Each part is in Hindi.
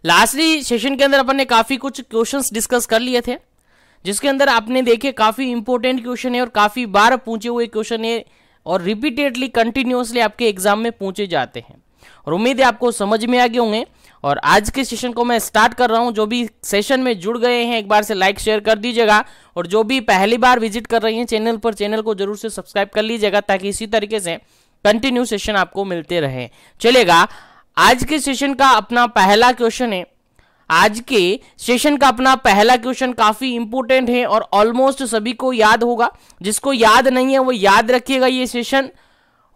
लास्टली सेशन के अंदर अपन ने काफी कुछ क्वेश्चंस डिस्कस कर लिए थे, जिसके अंदर आपने देखे काफी इंपॉर्टेंट क्वेश्चन है और काफी बार पूछे हुए क्वेश्चन है और रिपीटेडली कंटिन्यूअसली आपके एग्जाम में पूछे जाते हैं। और उम्मीद है आपको समझ में आ गए होंगे। और आज के सेशन को मैं स्टार्ट कर रहा हूं। जो भी सेशन में जुड़ गए हैं एक बार से लाइक शेयर कर दीजिएगा, और जो भी पहली बार विजिट कर रही हैं चैनल पर, चैनल को जरूर से सब्सक्राइब कर लीजिएगा, ताकि इसी तरीके से कंटिन्यू सेशन आपको मिलते रहे। चलेगा, आज के सेशन का अपना पहला क्वेश्चन है। आज के सेशन का अपना पहला क्वेश्चन काफी इंपॉर्टेंट है और ऑलमोस्ट सभी को याद होगा। जिसको याद नहीं है वो याद रखिएगा ये सेशन,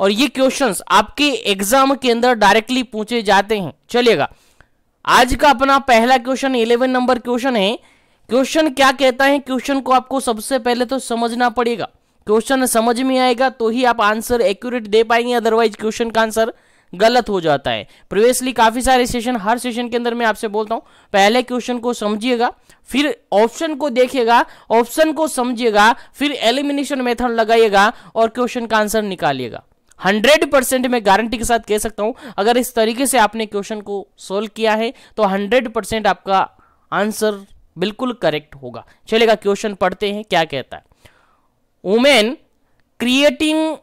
और ये क्वेश्चंस आपके एग्जाम के अंदर डायरेक्टली पूछे जाते हैं। चलिएगा, आज का अपना पहला क्वेश्चन 11 नंबर क्वेश्चन है। क्वेश्चन क्या कहता है, क्वेश्चन को आपको सबसे पहले तो समझना पड़ेगा। क्वेश्चन समझ में आएगा तो ही आप आंसर एक्यूरेट दे पाएंगे, अदरवाइज क्वेश्चन का आंसर गलत हो जाता है। प्रीवियसली काफी सारे सेशन, हर सेशन के अंदर मैं आपसे बोलता हूं पहले क्वेश्चन को समझिएगा, फिर ऑप्शन को देखिएगा, ऑप्शन को समझिएगा, फिर एलिमिनेशन मेथड लगाइएगा और क्वेश्चन का आंसर निकालिएगा। 100% मैं गारंटी के साथ कह सकता हूं, अगर इस तरीके से आपने क्वेश्चन को सोल्व किया है तो 100% आपका आंसर बिल्कुल करेक्ट होगा। चलेगा, क्वेश्चन पढ़ते हैं क्या कहता है। Women creating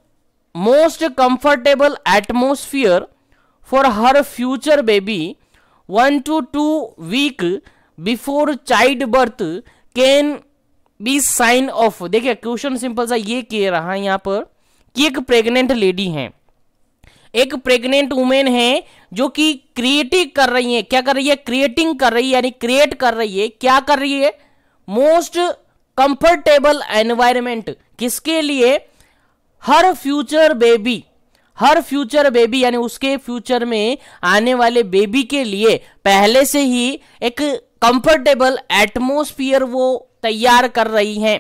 most comfortable atmosphere for her future baby 1 to 2 week before childbirth can be sign of। देखिए क्वेश्चन सिंपल सा ये कह रहा है यहाँ पर कि एक प्रेग्नेंट लेडी है, एक प्रेग्नेंट वुमेन है जो कि क्रिएटिंग कर रही है। क्या कर रही है? क्रिएटिंग कर रही है, यानी क्रिएट कर रही है। क्या कर रही है? मोस्ट कंफर्टेबल एनवायरमेंट किसके लिए? हर फ्यूचर बेबी, हर फ्यूचर बेबी यानी उसके फ्यूचर में आने वाले बेबी के लिए पहले से ही एक कंफर्टेबल एटमॉस्फेयर वो तैयार कर रही हैं।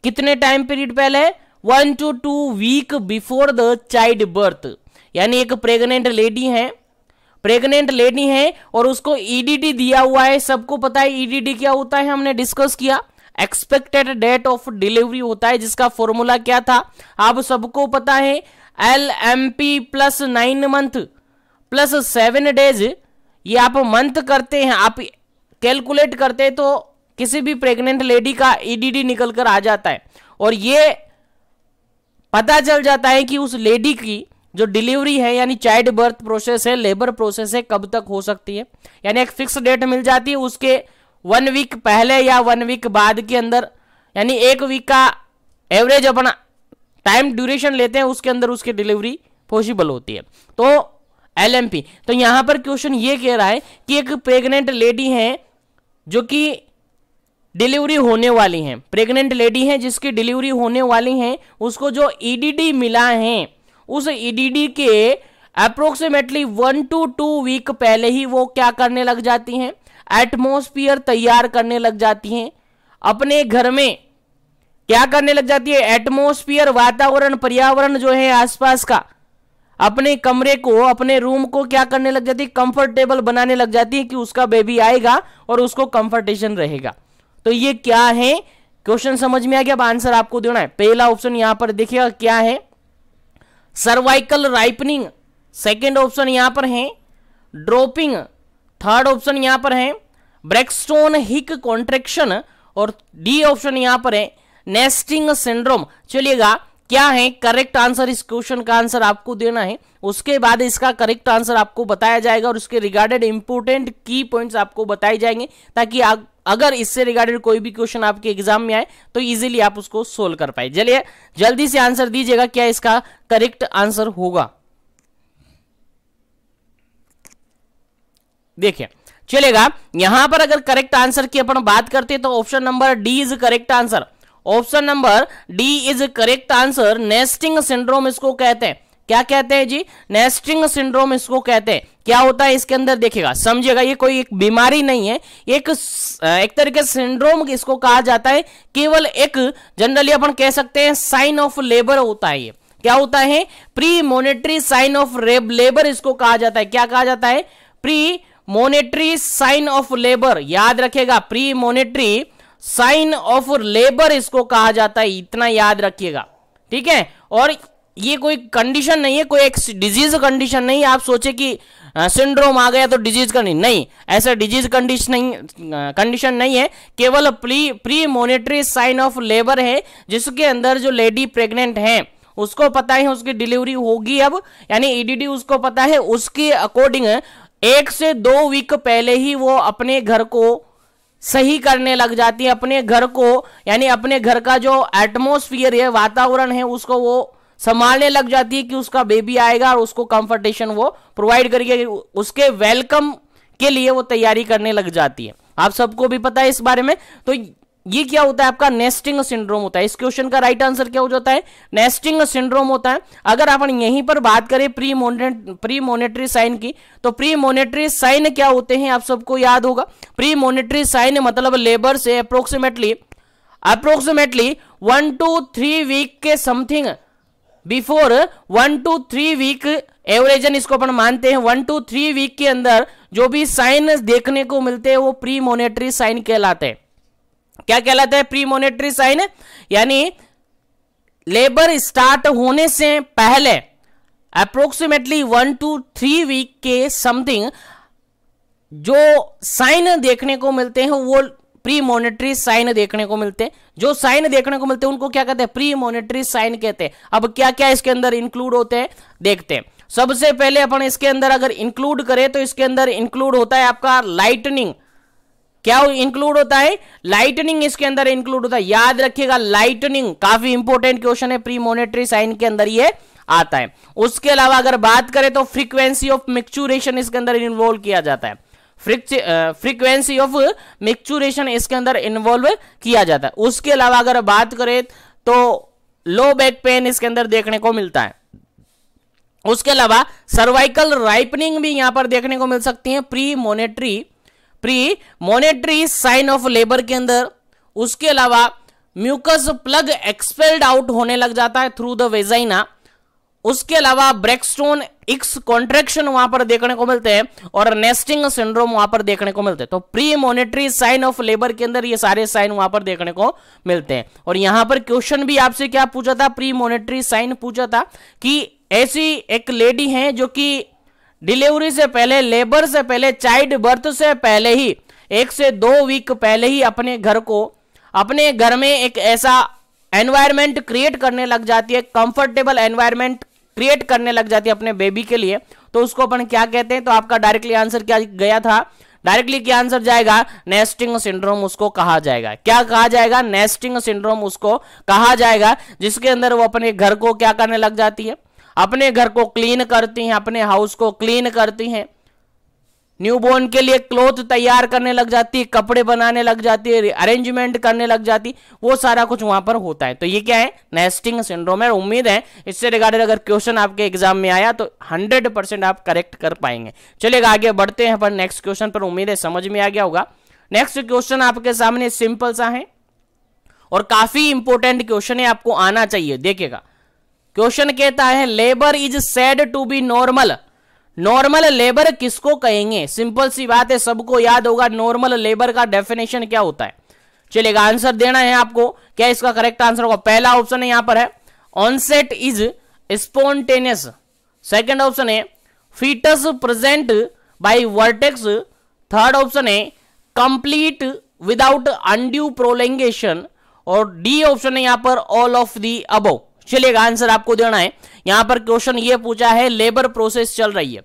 कितने टाइम पीरियड पहले? 1 to 2 week before the child birth. यानी एक प्रेग्नेंट लेडी है, प्रेग्नेंट लेडी है और उसको ईडीडी दिया हुआ है। सबको पता है ईडीडी क्या होता है, हमने डिस्कस किया। एक्सपेक्टेड डेट ऑफ डिलीवरी होता है, जिसका फॉर्मूला क्या था आप सबको पता है, LMP plus 9 month plus 7 days. ये आप मंथ करते हैं, आप कैलकुलेट करते हैं तो किसी भी प्रेग्नेंट लेडी का ईडीडी निकल कर आ जाता है, और ये पता चल जाता है कि उस लेडी की जो डिलीवरी है यानी चाइल्ड बर्थ प्रोसेस है, लेबर प्रोसेस है, कब तक हो सकती है। यानी एक फिक्स डेट मिल जाती है, उसके 1 वीक पहले या 1 वीक बाद के अंदर, यानी 1 वीक का एवरेज अपना टाइम ड्यूरेशन लेते हैं, उसके अंदर उसकी डिलीवरी पॉसिबल होती है। तो LMP। तो यहां पर क्वेश्चन ये कह रहा है कि एक प्रेग्नेंट लेडी है जो कि डिलीवरी होने वाली है, प्रेग्नेंट लेडी है जिसकी डिलीवरी होने वाली है, उसको जो ईडीडी मिला है उस ईडीडी के अप्रोक्सीमेटली 1 to 2 वीक पहले ही वो क्या करने लग जाती हैं? एटमॉस्फेयर तैयार करने लग जाती हैं। अपने घर में क्या करने लग जाती है? एटमॉस्फेयर, वातावरण, पर्यावरण जो है आसपास का, अपने कमरे को, अपने रूम को क्या करने लग जाती है? कंफर्टेबल बनाने लग जाती है कि उसका बेबी आएगा और उसको कंफर्टेशन रहेगा। तो ये क्या है? क्वेश्चन समझ में आ गया? अब आंसर आपको देना है। पहला ऑप्शन यहां पर देखिएगा क्या है, सर्वाइकल राइपनिंग। सेकेंड ऑप्शन यहां पर है ड्रॉपिंग। थर्ड ऑप्शन यहां पर है ब्रेक्सटोन हिक कॉन्ट्रैक्शन, और डी ऑप्शन यहां पर है नेस्टिंग सिंड्रोम। चलिएगा, क्या है करेक्ट आंसर? इस क्वेश्चन का आंसर आपको देना है, उसके बाद इसका करेक्ट आंसर आपको बताया जाएगा और उसके रिगार्डेड इंपोर्टेंट की पॉइंट्स आपको बताए जाएंगे, ताकि अगर इससे रिगार्डेड कोई भी क्वेश्चन आपके एग्जाम में आए तो इजीली आप उसको सोल्व कर पाए। चलिए जल्दी से आंसर दीजिएगा, क्या इसका करेक्ट आंसर होगा। देखिए, चलेगा, यहां पर अगर करेक्ट आंसर की अपन बात करते हैं तो option number D is correct answer. Option number D is correct answer. Nesting syndrome इसको कहते हैं। क्या कहते हैं जी? नेस्टिंग सिंड्रोम इसको कहते हैं। क्या होता है इसके अंदर देखिएगा, समझिएगा, ये कोई एक बीमारी नहीं है, एक तरीके से सिंड्रोम इसको कहा जाता है। केवल एक जनरली अपन कह सकते हैं साइन ऑफ लेबर होता है। ये क्या होता है? Premonitory sign of labour इसको कहा जाता है। क्या कहा जाता है? Premonitory sign of labour. याद रखिएगा, premonitory sign of labour इसको कहा जाता है, इतना याद रखिएगा, ठीक है। और ये कोई कंडीशन नहीं है, कोई एक डिजीज कंडीशन नहीं है आप सोचे कि सिंड्रोम आ गया तो डिजीज का नहीं, ऐसा डिजीज कंडीशन नहीं है, केवल premonitory sign of labour है, जिसके अंदर जो लेडी प्रेग्नेंट है उसको पता है उसकी डिलीवरी होगी अब, यानी ईडीडी उसको पता है, उसके अकॉर्डिंग 1 से 2 वीक पहले ही वो अपने घर को सही करने लग जाती है, अपने घर को यानी अपने घर का जो एटमोस्फियर है, वातावरण है, उसको वो संभालने लग जाती है कि उसका बेबी आएगा और उसको कंफर्टेशन वो प्रोवाइड करेगी, उसके वेलकम के लिए वो तैयारी करने लग जाती है। आप सबको भी पता है इस बारे में। तो ये क्या होता है आपका नेस्टिंग सिंड्रोम होता है। इस क्वेश्चन का राइट आंसर क्या हो जाता है, नेस्टिंग सिंड्रोम होता है। अगर अपन यहीं पर बात करें प्री मोनेटरी साइन की, तो प्री मोनेटरी साइन क्या होते हैं आप सबको याद होगा। प्री मोनेटरी साइन मतलब लेबर से अप्रोक्सीमेटली 1 to 3 वीक के समथिंग बिफोर 1 to 3 वीक एवरेजन इसको अपन मानते हैं, 1 to 3 वीक के अंदर जो भी साइन देखने को मिलते हैं वो प्री मोनेटरी साइन कहलाते हैं। क्या कहलाता है प्री मोनेटरी साइन, यानी लेबर स्टार्ट होने से पहले अप्रोक्सीमेटली 1 to 3 वीक के समथिंग जो साइन देखने को मिलते हैं वो प्री मोनेटरी साइन देखने को मिलते हैं। जो साइन देखने को मिलते हैं उनको क्या कहते हैं, प्री मोनेटरी साइन कहते हैं। अब क्या क्या इसके अंदर इंक्लूड होते हैं देखते हैं। सबसे पहले अपन इसके अंदर अगर इंक्लूड करें तो इसके अंदर इंक्लूड होता है आपका लाइटनिंग। क्या इंक्लूड होता है, लाइटनिंग इसके अंदर इंक्लूड होता है। याद रखिएगा लाइटनिंग काफी इंपॉर्टेंट क्वेश्चन है, प्री मोनेटरी साइन के अंदर ये आता है। उसके अलावा अगर बात करें तो फ्रीक्वेंसी ऑफ मिक्चुरेशन इसके अंदर इन्वॉल्व किया जाता है। फ्रीक्वेंसी ऑफ मिक्चुरेशन इसके अंदर इन्वॉल्व किया जाता है। उसके अलावा अगर बात करें तो लो बैक पेन इसके अंदर देखने को मिलता है। उसके अलावा सर्वाइकल राइपनिंग भी यहां पर देखने को मिल सकती है premonitory sign of labour के अंदर। उसके अलावा म्यूकस प्लग एक्सपेल्ड आउट होने लग जाता है थ्रू द वेजाइना। उसके अलावा ब्रेकस्टोन एक्स कॉन्ट्रैक्शन वहां पर देखने को मिलते हैं और नेस्टिंग सिंड्रोम वहां पर देखने को मिलते हैं। तो premonitory sign of labour के अंदर ये सारे साइन वहां पर देखने को मिलते हैं। और यहां पर क्वेश्चन भी आपसे क्या पूछा था, प्री मोनेटरी साइन पूछा था कि ऐसी एक लेडी है जो कि डिलीवरी से पहले, लेबर से पहले, चाइल्ड बर्थ से पहले ही 1 से 2 वीक पहले ही अपने घर में एक ऐसा एनवायरमेंट क्रिएट करने लग जाती है, कंफर्टेबल एनवायरमेंट क्रिएट करने लग जाती है अपने बेबी के लिए। तो उसको अपन क्या कहते हैं, तो आपका डायरेक्टली आंसर क्या गया था, डायरेक्टली क्या आंसर जाएगा, नेस्टिंग सिंड्रोम उसको कहा जाएगा। क्या कहा जाएगा, नेस्टिंग सिंड्रोम उसको कहा जाएगा, जिसके अंदर वो अपने घर को क्या करने लग जाती है, अपने घर को क्लीन करती हैं, अपने हाउस को क्लीन करती हैं, न्यूबॉर्न के लिए क्लोथ तैयार करने लग जाती है, कपड़े बनाने लग जाती है, अरेंजमेंट करने लग जाती, वो सारा कुछ वहां पर होता है। तो ये क्या है, नेस्टिंग सिंड्रोम है। उम्मीद है इससे रिगार्डेड अगर क्वेश्चन आपके एग्जाम में आया तो 100% आप करेक्ट कर पाएंगे। चलिएगा आगे बढ़ते हैं अपन नेक्स्ट क्वेश्चन पर। उम्मीद है समझ में आ गया होगा। नेक्स्ट क्वेश्चन आपके सामने सिंपल सा है और काफी इंपॉर्टेंट क्वेश्चन है, आपको आना चाहिए। देखिएगा क्वेश्चन कहता है labour is said to be normal. Normal labour किसको कहेंगे, सिंपल सी बात है, सबको याद होगा नॉर्मल लेबर का डेफिनेशन क्या होता है। चलिएगा आंसर देना है आपको। क्या इसका करेक्ट आंसर होगा, पहला ऑप्शन है यहां पर है onset is spontaneous, second option है foetus present by vertex, third option है कंप्लीट विदाउट अनड्यू प्रोलंगेशन, और डी ऑप्शन है यहां पर ऑल ऑफ द अबव। चलिएगा आंसर आपको देना है। यहां पर क्वेश्चन ये पूछा है लेबर प्रोसेस चल रही है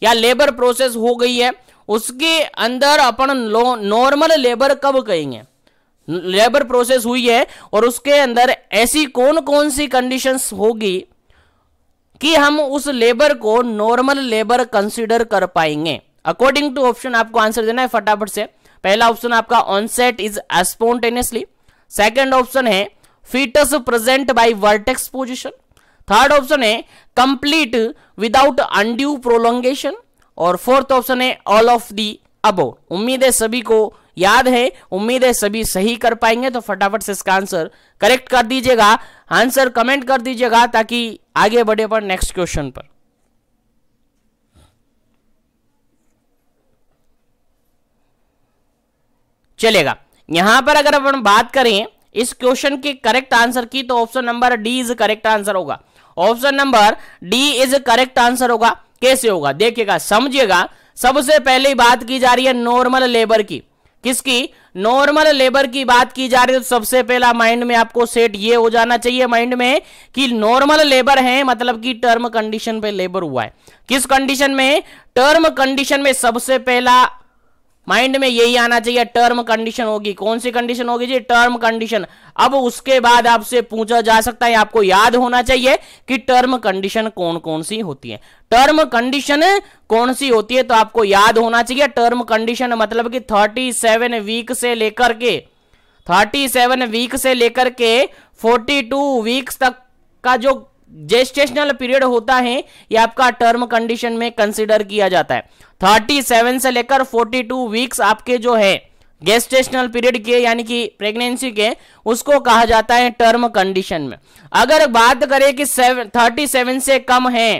या लेबर प्रोसेस हो गई है, उसके अंदर अपन नॉर्मल लेबर कब कहेंगे। लेबर प्रोसेस हुई है और उसके अंदर ऐसी कौन कौन सी कंडीशंस होगी कि हम उस लेबर को नॉर्मल लेबर कंसीडर कर पाएंगे। अकॉर्डिंग टू ऑप्शन आपको आंसर देना है फटाफट से। पहला ऑप्शन आपका onset is spontaneously, second option है foetus present by vertex position, third option है कंप्लीट विदाउट अनड्यू प्रोलॉन्गेशन, और फोर्थ ऑप्शन है ऑल ऑफ दी अबव। उम्मीद है सभी को याद है, उम्मीद है सभी सही कर पाएंगे। तो फटाफट से इसका आंसर करेक्ट कर दीजिएगा, आंसर कमेंट कर दीजिएगा ताकि आगे बढ़े पर नेक्स्ट क्वेश्चन पर। चलेगा यहां पर अगर अपन बात करें इस क्वेश्चन के करेक्ट आंसर की तो option number D is correct answer होगा। Option number D is correct answer होगा। कैसे होगा देखिएगा, समझिएगा। सबसे पहले बात की जा रही है नॉर्मल लेबर की। किसकी? नॉर्मल लेबर की बात की जा रही है। तो सबसे पहला माइंड में आपको सेट ये हो जाना चाहिए माइंड में कि नॉर्मल लेबर है, मतलब कि टर्म कंडीशन पे लेबर हुआ है। किस कंडीशन में? टर्म कंडीशन में। सबसे पहला माइंड में यही आना चाहिए, टर्म कंडीशन होगी। कौन सी कंडीशन होगी जी? Term condition. अब उसके बाद आपसे पूछा जा सकता है, आपको याद होना चाहिए कि टर्म कंडीशन कौन कौन सी होती है। टर्म कंडीशन कौन सी होती है तो आपको याद होना चाहिए। टर्म कंडीशन मतलब कि 37 वीक से लेकर के 42 वीक्स तक का जो जेस्टेशनल पीरियड होता है ये आपका टर्म कंडीशन में कंसीडर किया जाता है। 37 से लेकर 42 वीक्स आपके जो है गेस्टेशनल पीरियड के यानी कि प्रेगनेंसी के, उसको कहा जाता है टर्म कंडीशन में। अगर बात करें कि 37 से कम है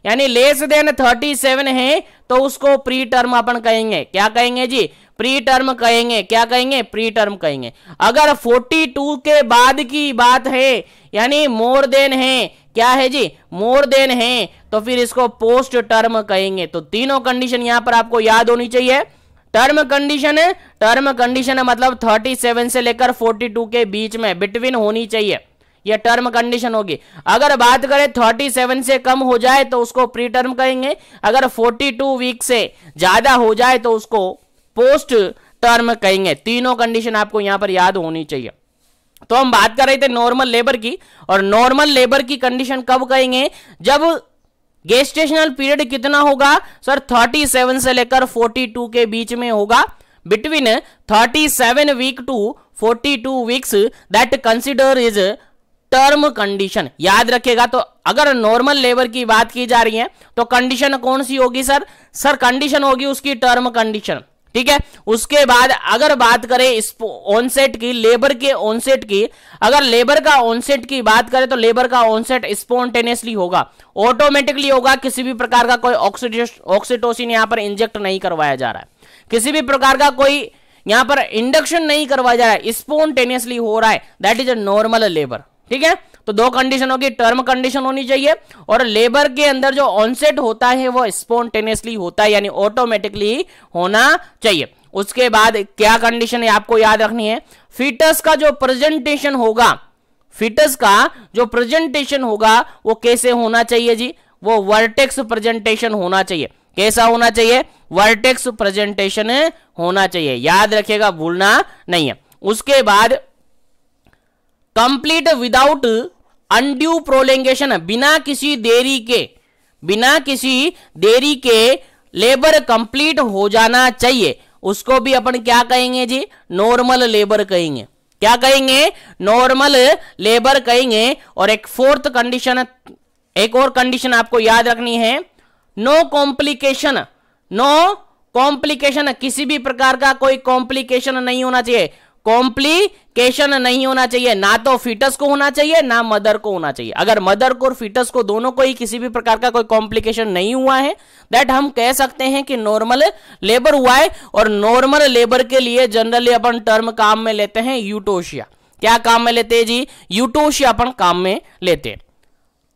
यानी लेस देन 37 है तो उसको प्री टर्म अपन कहेंगे। क्या कहेंगे जी? प्री टर्म कहेंगे। क्या कहेंगे? प्री टर्म कहेंगे। अगर 42 के बाद की बात है यानी मोर देन है, क्या है जी? मोर देन है, तो फिर इसको पोस्ट टर्म कहेंगे। तो तीनों कंडीशन यहां पर आपको याद होनी चाहिए। टर्म कंडीशन मतलब 37 से लेकर 42 के बीच में, बिटवीन होनी चाहिए, यह टर्म कंडीशन होगी। अगर बात करें 37 से कम हो जाए तो उसको प्री टर्म कहेंगे। अगर 42 वीक से ज्यादा हो जाए तो उसको पोस्ट टर्म कहेंगे। तीनों कंडीशन आपको यहां पर याद होनी चाहिए। तो हम बात कर रहे थे नॉर्मल लेबर की, और नॉर्मल लेबर की कंडीशन कब कहेंगे? जब गेस्टेशनल पीरियड कितना होगा सर? 37 से लेकर 42 के बीच में होगा, between 37 week to 42 weeks, that consider is term condition. याद रखेगा। तो अगर नॉर्मल लेबर की बात की जा रही है तो कंडीशन कौन सी होगी सर? सर कंडीशन होगी उसकी टर्म कंडीशन। ठीक है। उसके बाद अगर बात करें ऑनसेट की, लेबर के ऑनसेट की, अगर लेबर का ऑनसेट की बात करें तो लेबर का ऑनसेट स्पॉन्टेनियसली होगा, ऑटोमेटिकली होगा। किसी भी प्रकार का कोई ऑक्सीटोसिन यहां पर इंजेक्ट नहीं करवाया जा रहा है, किसी भी प्रकार का कोई यहां पर इंडक्शन नहीं करवाया जा रहा है, स्पॉन्टेनियसली हो रहा है। That is a normal labour. ठीक है। तो दो कंडीशन होगी, टर्म कंडीशन होनी चाहिए और लेबर के अंदर जो ऑनसेट होता है वो स्पॉन्टेनियसली होता है यानी ऑटोमेटिकली होना चाहिए। उसके बाद क्या कंडीशन है आपको याद रखनी है? फीटस का जो प्रेजेंटेशन होगा, फीटस का जो प्रेजेंटेशन होगा वो कैसे होना चाहिए जी? वो वर्टेक्स प्रेजेंटेशन होना चाहिए। कैसा होना चाहिए? वर्टेक्स प्रेजेंटेशन होना चाहिए। याद रखिएगा, भूलना नहीं है। उसके बाद कंप्लीट विदाउट अनड्यू प्रोलेंगेशन, बिना किसी देरी के लेबर कंप्लीट हो जाना चाहिए, उसको भी अपन क्या कहेंगे जी? नॉर्मल लेबर कहेंगे। क्या कहेंगे? नॉर्मल लेबर कहेंगे। और एक फोर्थ कंडीशन, एक और कंडीशन आपको याद रखनी है, नो कॉम्प्लिकेशन। किसी भी प्रकार का कोई कॉम्प्लिकेशन नहीं होना चाहिए। कॉम्प्लिकेशन नहीं होना चाहिए, ना तो फीटस को होना चाहिए ना मदर को होना चाहिए। अगर मदर को और फीटस को दोनों को ही किसी भी प्रकार का कोई कॉम्प्लिकेशन नहीं हुआ है, दैट हम कह सकते हैं कि नॉर्मल लेबर हुआ है। और नॉर्मल लेबर के लिए जनरली अपन टर्म काम में लेते हैं यूटोशिया। क्या काम में लेते हैं जी? यूटोशिया अपन काम में लेते हैं।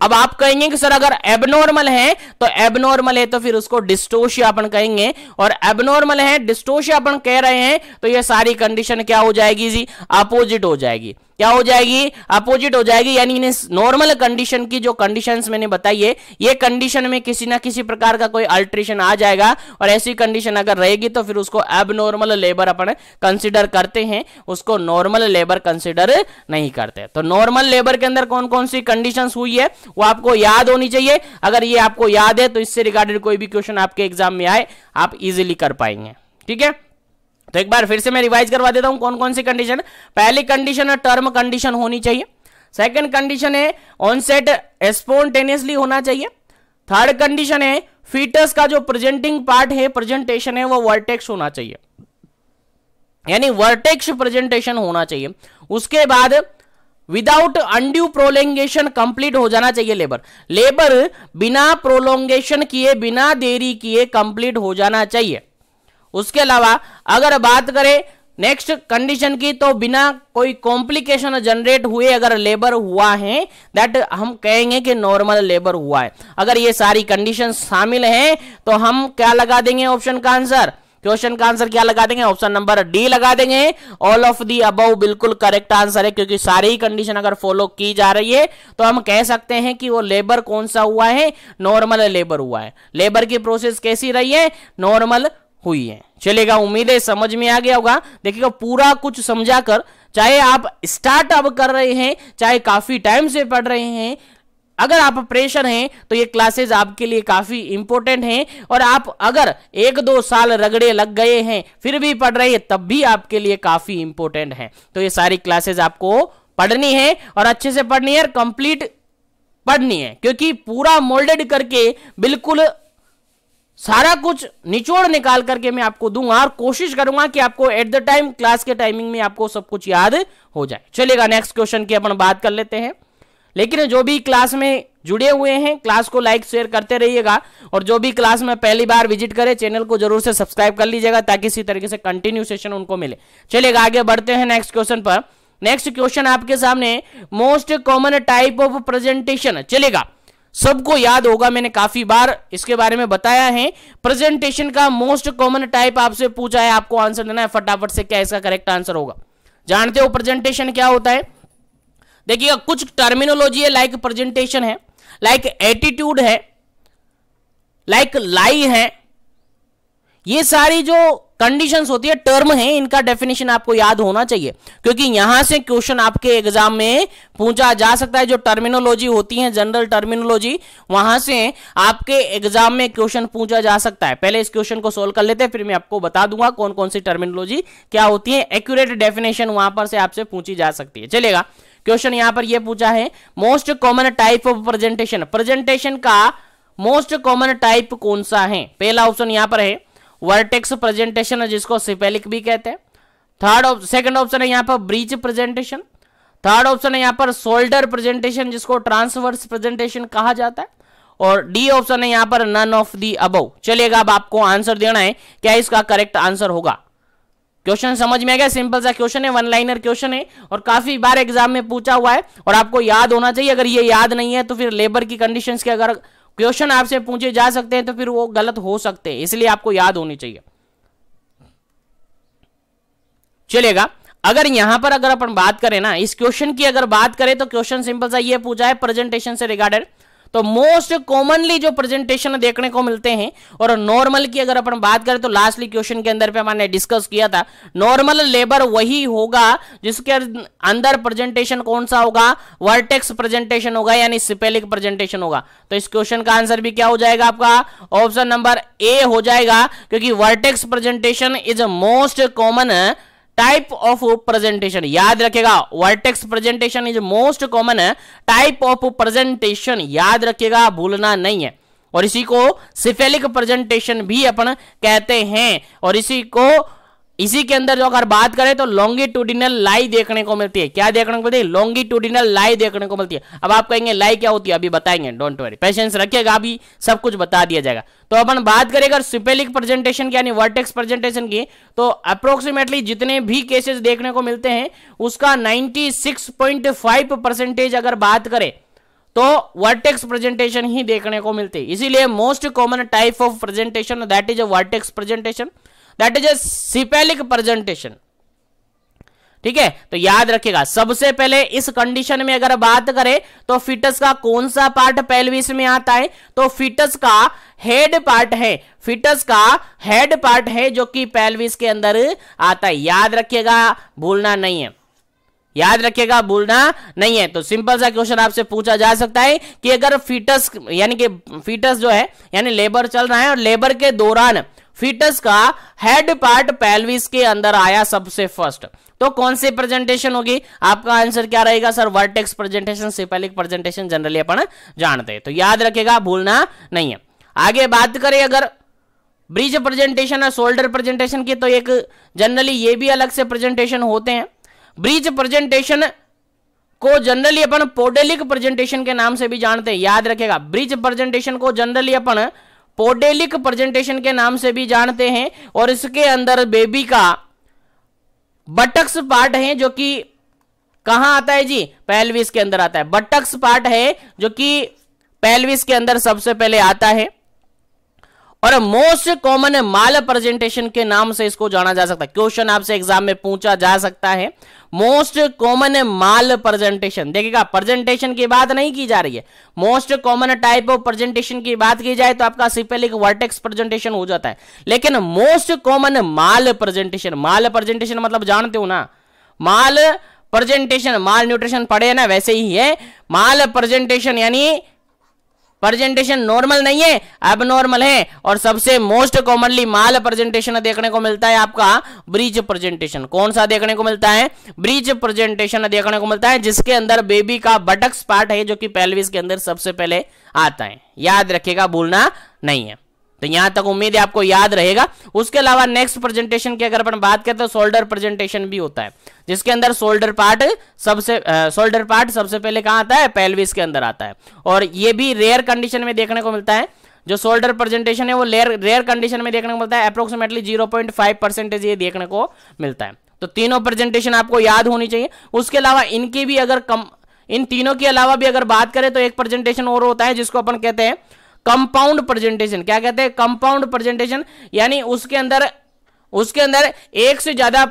अब आप कहेंगे कि सर अगर एबनॉर्मल है तो फिर उसको डिस्टोशिया अपन कहेंगे, और एबनॉर्मल है डिस्टोशिया अपन कह रहे हैं तो ये सारी कंडीशन क्या हो जाएगी जी? अपोजिट हो जाएगी। क्या हो जाएगी? अपोजिट हो जाएगी। यानी नॉर्मल कंडीशन की जो कंडीशंस मैंने बताई है, ये कंडीशन में किसी ना किसी प्रकार का कोई अल्ट्रेशन आ जाएगा, और ऐसी कंडीशन अगर रहेगी तो फिर उसको एबनॉर्मल लेबर अपन कंसिडर करते हैं, उसको नॉर्मल लेबर कंसिडर नहीं करते। तो नॉर्मल लेबर के अंदर कौन कौन सी कंडीशंस हुई है वो आपको याद होनी चाहिए। अगर ये आपको याद है तो इससे रिगार्डेड कोई भी क्वेश्चन आपके एग्जाम में आए आप इजीली कर पाएंगे। ठीक है। तो एक बार फिर से मैं रिवाइज करवा देता हूं कौन कौन सी कंडीशन। पहली कंडीशन है टर्म कंडीशन होनी चाहिए। सेकंड कंडीशन है ऑनसेट स्पॉन्टेनियसली होना चाहिए। थर्ड कंडीशन है फीटस का जो प्रेजेंटिंग पार्ट है, प्रेजेंटेशन है, वो वर्टेक्स होना चाहिए, यानी वर्टेक्स प्रेजेंटेशन होना चाहिए। उसके बाद विदाउट अनड्यू प्रोलोंगेशन कंप्लीट हो जाना चाहिए लेबर बिना प्रोलोंगेशन किए, बिना देरी किए कंप्लीट हो जाना चाहिए। उसके अलावा अगर बात करें नेक्स्ट कंडीशन की, तो बिना कोई कॉम्प्लिकेशन जनरेट हुए अगर लेबर हुआ है, दैट हम कहेंगे कि नॉर्मल लेबर हुआ है। अगर ये सारी कंडीशन शामिल हैं तो हम क्या लगा देंगे ऑप्शन का आंसर, क्वेश्चन का आंसर क्या लगा देंगे, ऑप्शन नंबर डी लगा देंगे। ऑल ऑफ दी अबव बिल्कुल करेक्ट आंसर है, क्योंकि सारी कंडीशन अगर फॉलो की जा रही है तो हम कह सकते हैं कि वो लेबर कौन सा हुआ है, नॉर्मल लेबर हुआ है। लेबर की प्रोसेस कैसी रही है, नॉर्मल हुई है। चलेगा, उम्मीद है समझ में आ गया होगा। देखिएगा पूरा कुछ समझा कर, चाहे आप स्टार्ट अब कर रहे हैं, चाहे काफी टाइम से पढ़ रहे हैं, अगर आप प्रेशर हैं तो ये क्लासेस आपके लिए काफी इंपॉर्टेंट हैं। और आप अगर 1-2 साल रगड़े लग गए हैं फिर भी पढ़ रहे हैं, तब भी आपके लिए काफी इंपॉर्टेंट है। तो ये सारी क्लासेस आपको पढ़नी है और अच्छे से पढ़नी है और कंप्लीट पढ़नी है, क्योंकि पूरा मोल्डेड करके बिल्कुल सारा कुछ निचोड़ निकाल करके मैं आपको दूंगा और कोशिश करूंगा कि आपको एट द टाइम क्लास के टाइमिंग में आपको सब कुछ याद हो जाए। चलेगा, नेक्स्ट क्वेश्चन की अपन बात कर लेते हैं। लेकिन जो भी क्लास में जुड़े हुए हैं, क्लास को लाइक शेयर करते रहिएगा, और जो भी क्लास में पहली बार विजिट करे चैनल को जरूर से सब्सक्राइब कर लीजिएगा, ताकि इसी तरीके से कंटिन्यू सेशन उनको मिले। चलेगा, आगे बढ़ते हैं नेक्स्ट क्वेश्चन पर। नेक्स्ट क्वेश्चन आपके सामने, most common type of presentation. चलेगा, सबको याद होगा, मैंने काफी बार इसके बारे में बताया है। प्रेजेंटेशन का मोस्ट कॉमन टाइप आपसे पूछा है, आपको आंसर देना है फटाफट से, क्या इसका करेक्ट आंसर होगा। जानते हो प्रेजेंटेशन क्या होता है? देखिएगा, कुछ टर्मिनोलॉजी है, लाइक प्रेजेंटेशन है, लाइक एटीट्यूड है, लाइक लाई है। ये सारी जो कंडीशंस होती है, टर्म है, इनका डेफिनेशन आपको याद होना चाहिए, क्योंकि यहां से क्वेश्चन आपके एग्जाम में पूछा जा सकता है। जो टर्मिनोलॉजी होती है, जनरल टर्मिनोलॉजी, वहां से आपके एग्जाम में क्वेश्चन पूछा जा सकता है। पहले इस क्वेश्चन को सोल्व कर लेते हैं, फिर मैं आपको बता दूंगा कौन कौन सी टर्मिनोलॉजी क्या होती है। एक्यूरेट डेफिनेशन वहां पर से आपसे पूछी जा सकती है। चलेगा, क्वेश्चन यहां पर यह पूछा है, most common type of presentation. Presentation का मोस्ट कॉमन टाइप कौन सा है? पहला ऑप्शन यहां पर है वर्टेक्स प्रेजेंटेशन, जिसको सिपेलिक भी कहते हैं। सेकंड ऑप्शन है यहां पर ब्रीच प्रेजेंटेशन। थर्ड ऑप्शन है यहां पर शोल्डर प्रेजेंटेशन, जिसको ट्रांसवर्स प्रेजेंटेशन कहा जाता है। और डी ऑप्शन है यहां पर नन ऑफ दी अबव। चलिएगा, अब आपको आंसर देना है, क्या इसका करेक्ट आंसर होगा। क्वेश्चन समझ में आ गया? सिंपल सा क्वेश्चन है, वन लाइनर क्वेश्चन है और काफी बार एग्जाम में पूछा हुआ है और आपको याद होना चाहिए। अगर ये याद नहीं है तो फिर लेबर की कंडीशंस के अगर क्वेश्चन आपसे पूछे जा सकते हैं तो फिर वो गलत हो सकते हैं, इसलिए आपको याद होनी चाहिए। चलेगा, अगर यहां पर अगर अपन बात करें ना, इस क्वेश्चन की अगर बात करें तो क्वेश्चन सिंपल सा ये पूछा है प्रेजेंटेशन से रिगार्डेड। तो मोस्ट कॉमनली जो प्रेजेंटेशन देखने को मिलते हैं, और नॉर्मल की अगर अपन बात करें तो लास्टली क्वेश्चन के अंदर पे हमने डिस्कस किया था, नॉर्मल लेबर वही होगा जिसके अंदर प्रेजेंटेशन कौन सा होगा, वर्टेक्स प्रेजेंटेशन होगा, यानी सिपेलिक प्रेजेंटेशन होगा। तो इस क्वेश्चन का आंसर भी क्या हो जाएगा आपका, ऑप्शन नंबर ए हो जाएगा, क्योंकि vertex presentation is most common type of presentation. याद रखेगा, vertex presentation is most common type of presentation, याद रखिएगा, भूलना नहीं है। और इसी को सिफेलिक प्रेजेंटेशन भी अपन कहते हैं। और इसी के अंदर जो अगर बात करें तो लॉन्गिट्यूडिनल लाई देखने को मिलती है। क्या देखने को मिलती है? लॉन्गिट्यूडिनल लाई देखने को मिलती है। अब आप कहेंगे लाई क्या होती है, अभी बताएंगे, डोंट वरी, पेशेंस रखिएगा, अभी सब कुछ बता दिया जाएगा। तो अपन बात करें अगर सिपेलिक प्रेजेंटेशन की यानी वर्टेक्स प्रेजेंटेशन की, तो अप्रोक्सीमेटली जितने भी केसेस देखने को मिलते हैं उसका 96.5% अगर बात करें तो वर्टेक्स प्रेजेंटेशन ही देखने को मिलते हैं। इसीलिए most common type of presentation that is a vertex presentation, that is a cephalic presentation. ठीक है, तो याद रखिएगा। सबसे पहले इस कंडीशन में अगर बात करें तो फीटस का कौन सा पार्ट पेल्विस में आता है, तो फीटस का हेड पार्ट है, फीटस का हेड पार्ट है जो कि पेल्विस के अंदर आता है। याद रखिएगा, भूलना नहीं है, याद रखिएगा, भूलना नहीं है। तो सिंपल सा क्वेश्चन आपसे पूछा जा सकता है कि अगर फीटस यानी कि फीटस जो है यानी लेबर चल रहा है और लेबर के दौरान फीटस का हेड पार्ट पेल्विस के अंदर आया सबसे फर्स्ट, तो कौन सी प्रेजेंटेशन होगी? आपका आंसर क्या रहेगा sir? Vertex presentation, cephalic presentation generally अपन जानते हैं। तो याद रखिएगा, भूलना नहीं है। आगे बात करें अगर ब्रिज प्रेजेंटेशन और शोल्डर प्रेजेंटेशन की, तो एक जनरली ये भी अलग से प्रेजेंटेशन होते हैं। ब्रिज प्रेजेंटेशन को जनरली अपन पोडेलिक प्रेजेंटेशन के नाम से भी जानते हैं। याद रखेगा, ब्रिज प्रेजेंटेशन को जनरली अपन पोडेलिक प्रेजेंटेशन के नाम से भी जानते हैं। और इसके अंदर बेबी का बटक्स पार्ट है जो कि कहां आता है जी, पेल्विस के अंदर आता है। बटक्स पार्ट है जो कि पेल्विस के अंदर सबसे पहले आता है और मोस्ट कॉमन माल प्रेजेंटेशन के नाम से इसको जाना जा सकता है। क्वेश्चन आपसे एग्जाम में पूछा जा सकता है, मोस्ट कॉमन माल प्रेजेंटेशन। देखिएगा, प्रेजेंटेशन की बात नहीं की जा रही है, most common type of presentation की बात की जाए तो आपका सिपेलिक वर्टेक्स प्रेजेंटेशन हो जाता है, लेकिन मोस्ट कॉमन माल प्रेजेंटेशन, माल प्रेजेंटेशन मतलब जानते हो ना, माल प्रेजेंटेशन, माल न्यूट्रिशन पढ़े ना, वैसे ही है माल प्रेजेंटेशन, यानी प्रेजेंटेशन नॉर्मल नहीं है, अब नॉर्मल है। और सबसे मोस्ट कॉमनली माल प्रेजेंटेशन देखने को मिलता है आपका ब्रीच प्रेजेंटेशन। कौन सा देखने को मिलता है, ब्रीच प्रेजेंटेशन देखने को मिलता है, जिसके अंदर बेबी का बटक्स पार्ट है जो कि पेल्विस के अंदर सबसे पहले आता है। याद रखिएगा, भूलना नहीं है। तो यहां तक उम्मीद है आपको याद रहेगा। उसके अलावा नेक्स्ट प्रेजेंटेशन की अगर अपन बात करें तो शोल्डर प्रेजेंटेशन भी होता है, जिसके अंदर शोल्डर पार्ट सबसे पहले कहां आता है, पेल्विस के अंदर आता है। और ये भी रेयर कंडीशन में देखने को मिलता है, जो शोल्डर प्रेजेंटेशन है वो रेयर कंडीशन में देखने को मिलता है, अप्रोक्सीमेटली 0.5% ये देखने को मिलता है। तो तीनों प्रेजेंटेशन आपको याद होनी चाहिए। उसके अलावा इनकी भी अगर इन तीनों के अलावा भी अगर बात करें तो एक प्रेजेंटेशन और होता है जिसको अपन कहते हैं कंपाउंड प्रेजेंटेशन। क्या कहते हैं, कंपाउंड प्रेजेंटेशन, यानी उसके अंदर एक से ज्यादा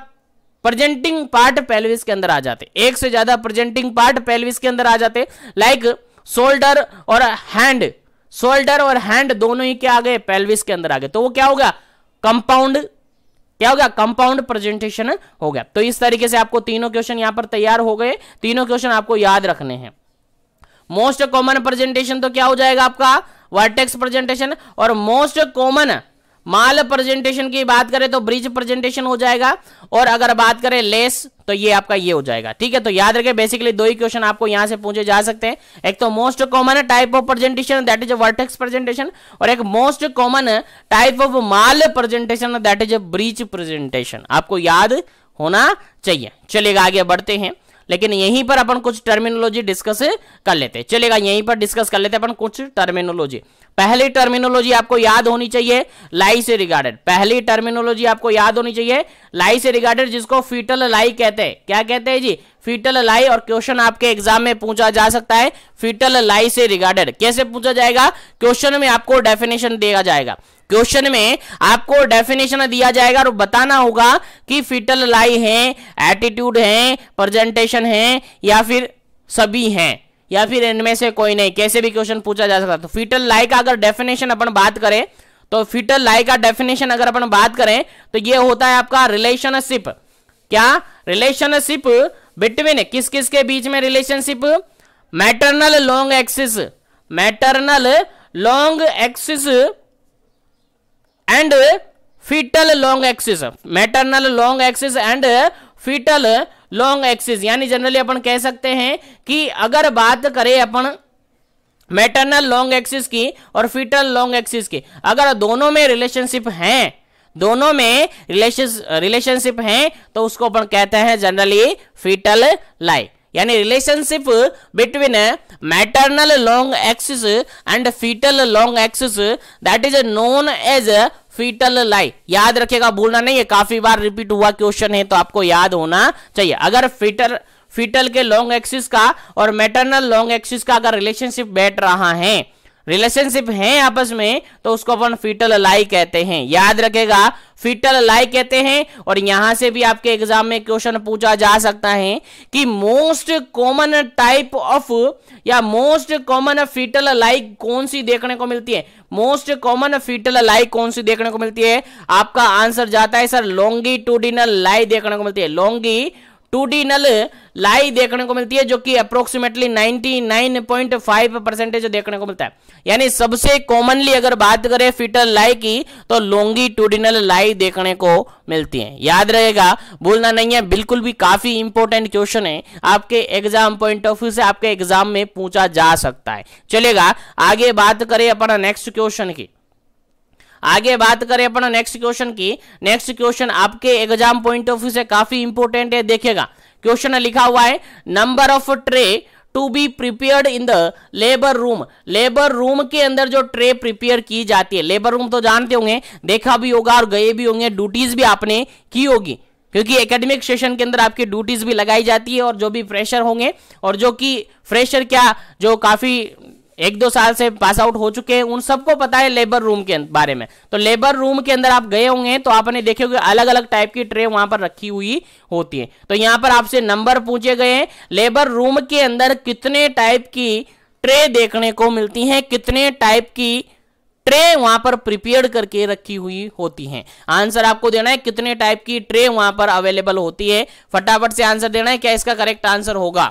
प्रेजेंटिंग पार्ट पेल्विस के अंदर आ जाते, एक से ज्यादा प्रेजेंटिंग पार्ट पेल्विस के अंदर आ जाते, लाइक शोल्डर और हैंड, शोल्डर और हैंड दोनों ही क्या आ गए, पेल्विस के अंदर आ गए, तो वो क्या हो गया, कंपाउंड, क्या हो गया, कंपाउंड प्रेजेंटेशन हो गया। तो इस तरीके से आपको तीनों क्वेश्चन यहां पर तैयार हो गए, तीनों क्वेश्चन आपको याद रखने हैं। मोस्ट कॉमन प्रेजेंटेशन तो क्या हो जाएगा आपका, वर्टेक्स प्रेजेंटेशन, और मोस्ट कॉमन माल प्रेजेंटेशन की बात करें तो ब्रिज प्रेजेंटेशन हो जाएगा, और अगर बात करें लेस तो ये आपका ये हो जाएगा। ठीक है, तो याद रखें बेसिकली दो ही क्वेश्चन आपको यहां से पूछे जा सकते हैं, एक तो most common type of presentation that is vertex presentation, और एक most common type of mall presentation that is bridge presentation. आपको याद होना चाहिए। चलिएगा आगे बढ़ते हैं, लेकिन यहीं पर अपन कुछ टर्मिनोलॉजी डिस्कस कर लेते हैं। चलेगा, यहीं पर डिस्कस कर लेते हैं अपन कुछ टर्मिनोलॉजी। पहली टर्मिनोलॉजी आपको याद होनी चाहिए लाई से रिगार्डेड, पहली टर्मिनोलॉजी आपको याद होनी चाहिए लाई से रिगार्डेड, जिसको फीटल लाई कहते हैं। क्या कहते हैं जी, फीटल लाई। और क्वेश्चन आपके एग्जाम में पूछा जा सकता है फीटल लाई से रिगार्डेड। कैसे पूछा जाएगा, क्वेश्चन में आपको डेफिनेशन दिया जाएगा, क्वेश्चन में आपको डेफिनेशन दिया जाएगा और बताना होगा कि फीटल लाई है, एटीट्यूड है, प्रेजेंटेशन है, या फिर सभी हैं, या फिर इनमें से कोई नहीं। कैसे भी क्वेश्चन पूछा जा सकता है। तो फीटल लाई का अगर डेफिनेशन अपन बात करें तो फीटल लाई का डेफिनेशन अगर अपन बात करें तो ये होता है आपका रिलेशनशिप। क्या, रिलेशनशिप बिटवीन किस किस के बीच में, relationship maternal long axis, maternal long axis and foetal long axis, maternal long axis and foetal long axis. यानी जनरली अपन कह सकते हैं कि अगर बात करें अपन मैटरनल लॉन्ग एक्सिस की और फीटल लॉन्ग एक्सिस की, अगर दोनों में रिलेशनशिप हैं, दोनों में रिलेशनशिप हैं तो उसको अपन कहते हैं जनरली फीटल लाई। यानी relationship between maternal long axis and foetal long axis that is known as foetal lie. याद रखिएगा, भूलना नहीं है, काफी बार रिपीट हुआ क्वेश्चन है तो आपको याद होना चाहिए। अगर फीटल के लॉन्ग एक्सिस का और मैटरनल लॉन्ग एक्सिस का अगर रिलेशनशिप बैठ रहा है, रिलेशनशिप है आपस में, तो उसको अपन फीटल लाई कहते हैं। याद रखेगा, फीटल लाई कहते हैं। और यहां से भी आपके एग्जाम में क्वेश्चन पूछा जा सकता है कि मोस्ट कॉमन टाइप ऑफ या मोस्ट कॉमन फीटल लाई कौन सी देखने को मिलती है, मोस्ट कॉमन फीटल लाई कौन सी देखने को मिलती है। आपका आंसर जाता है सर लॉन्गिट्यूडिनल लाई देखने को मिलती है, लॉन्गिट्यूडिनल लाई देखने को मिलती है, जो कि अप्रोक्सीमेटली 99.5% देखने को मिलता है। यानी सबसे कॉमनली अगर बात करें फीटल लाई की तो लॉन्गिट्यूडिनल लाई देखने को मिलती है। याद रहेगा, भूलना नहीं है, बिल्कुल भी काफी इंपॉर्टेंट क्वेश्चन है, आपके एग्जाम पॉइंट ऑफ व्यू से आपके एग्जाम में पूछा जा सकता है। चलेगा, आगे बात करें अपना नेक्स्ट क्वेश्चन की, आगे बात करें अपन नेक्स्ट क्वेश्चन की। नेक्स्ट क्वेश्चन आपके एग्जाम पॉइंट ऑफ व्यू से काफी इंपॉर्टेंट है। देखिएगा, क्वेश्चन लिखा हुआ है number of tray to be prepared in the labour room. Labour room के अंदर जो ट्रे प्रिपेयर की जाती है, लेबर रूम तो जानते होंगे, देखा भी होगा और गए भी होंगे, ड्यूटीज भी आपने की होगी। क्योंकि एकेडमिक सेशन के अंदर आपकी ड्यूटीज भी लगाई जाती है, और जो भी फ्रेशर होंगे और जो कि फ्रेशर क्या जो काफी 1-2 साल से पास आउट हो चुके हैं, उन सबको पता है लेबर रूम के बारे में। तो लेबर रूम के अंदर आप गए होंगे तो आपने देखे होंगे अलग अलग टाइप की ट्रे वहां पर रखी हुई होती है। तो यहां पर आपसे नंबर पूछे गए हैं, लेबर रूम के अंदर कितने टाइप की ट्रे देखने को मिलती हैं, कितने टाइप की ट्रे वहां पर प्रिपेयर करके रखी हुई होती हैं। आंसर आपको देना है कितने टाइप की ट्रे वहां पर अवेलेबल होती है। फटाफट से आंसर देना है। क्या इसका करेक्ट आंसर होगा?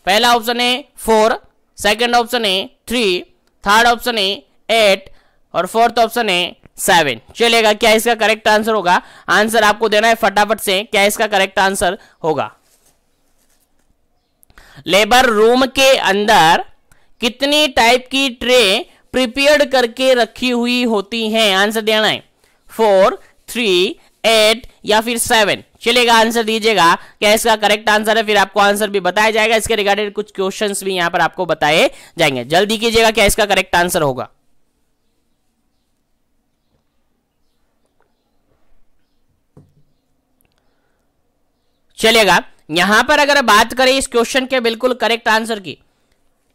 पहला ऑप्शन है 4, सेकंड ऑप्शन है 3, थर्ड ऑप्शन है 8 और फोर्थ ऑप्शन है 7। चलेगा, क्या इसका करेक्ट आंसर होगा? आंसर आपको देना है फटाफट से। क्या इसका करेक्ट आंसर होगा? लेबर रूम के अंदर कितनी टाइप की ट्रे प्रिपेयर्ड करके रखी हुई होती हैं? आंसर देना है 4, 3, 8 या फिर 7। चलेगा, आंसर दीजिएगा। क्या इसका करेक्ट आंसर है? फिर आपको आंसर भी बताया जाएगा। इसके रिगार्डेड कुछ क्वेश्चंस भी यहां पर आपको बताए जाएंगे। जल्दी कीजिएगा, क्या इसका करेक्ट आंसर होगा? चलेगा, यहां पर अगर बात करें इस क्वेश्चन के बिल्कुल करेक्ट आंसर की,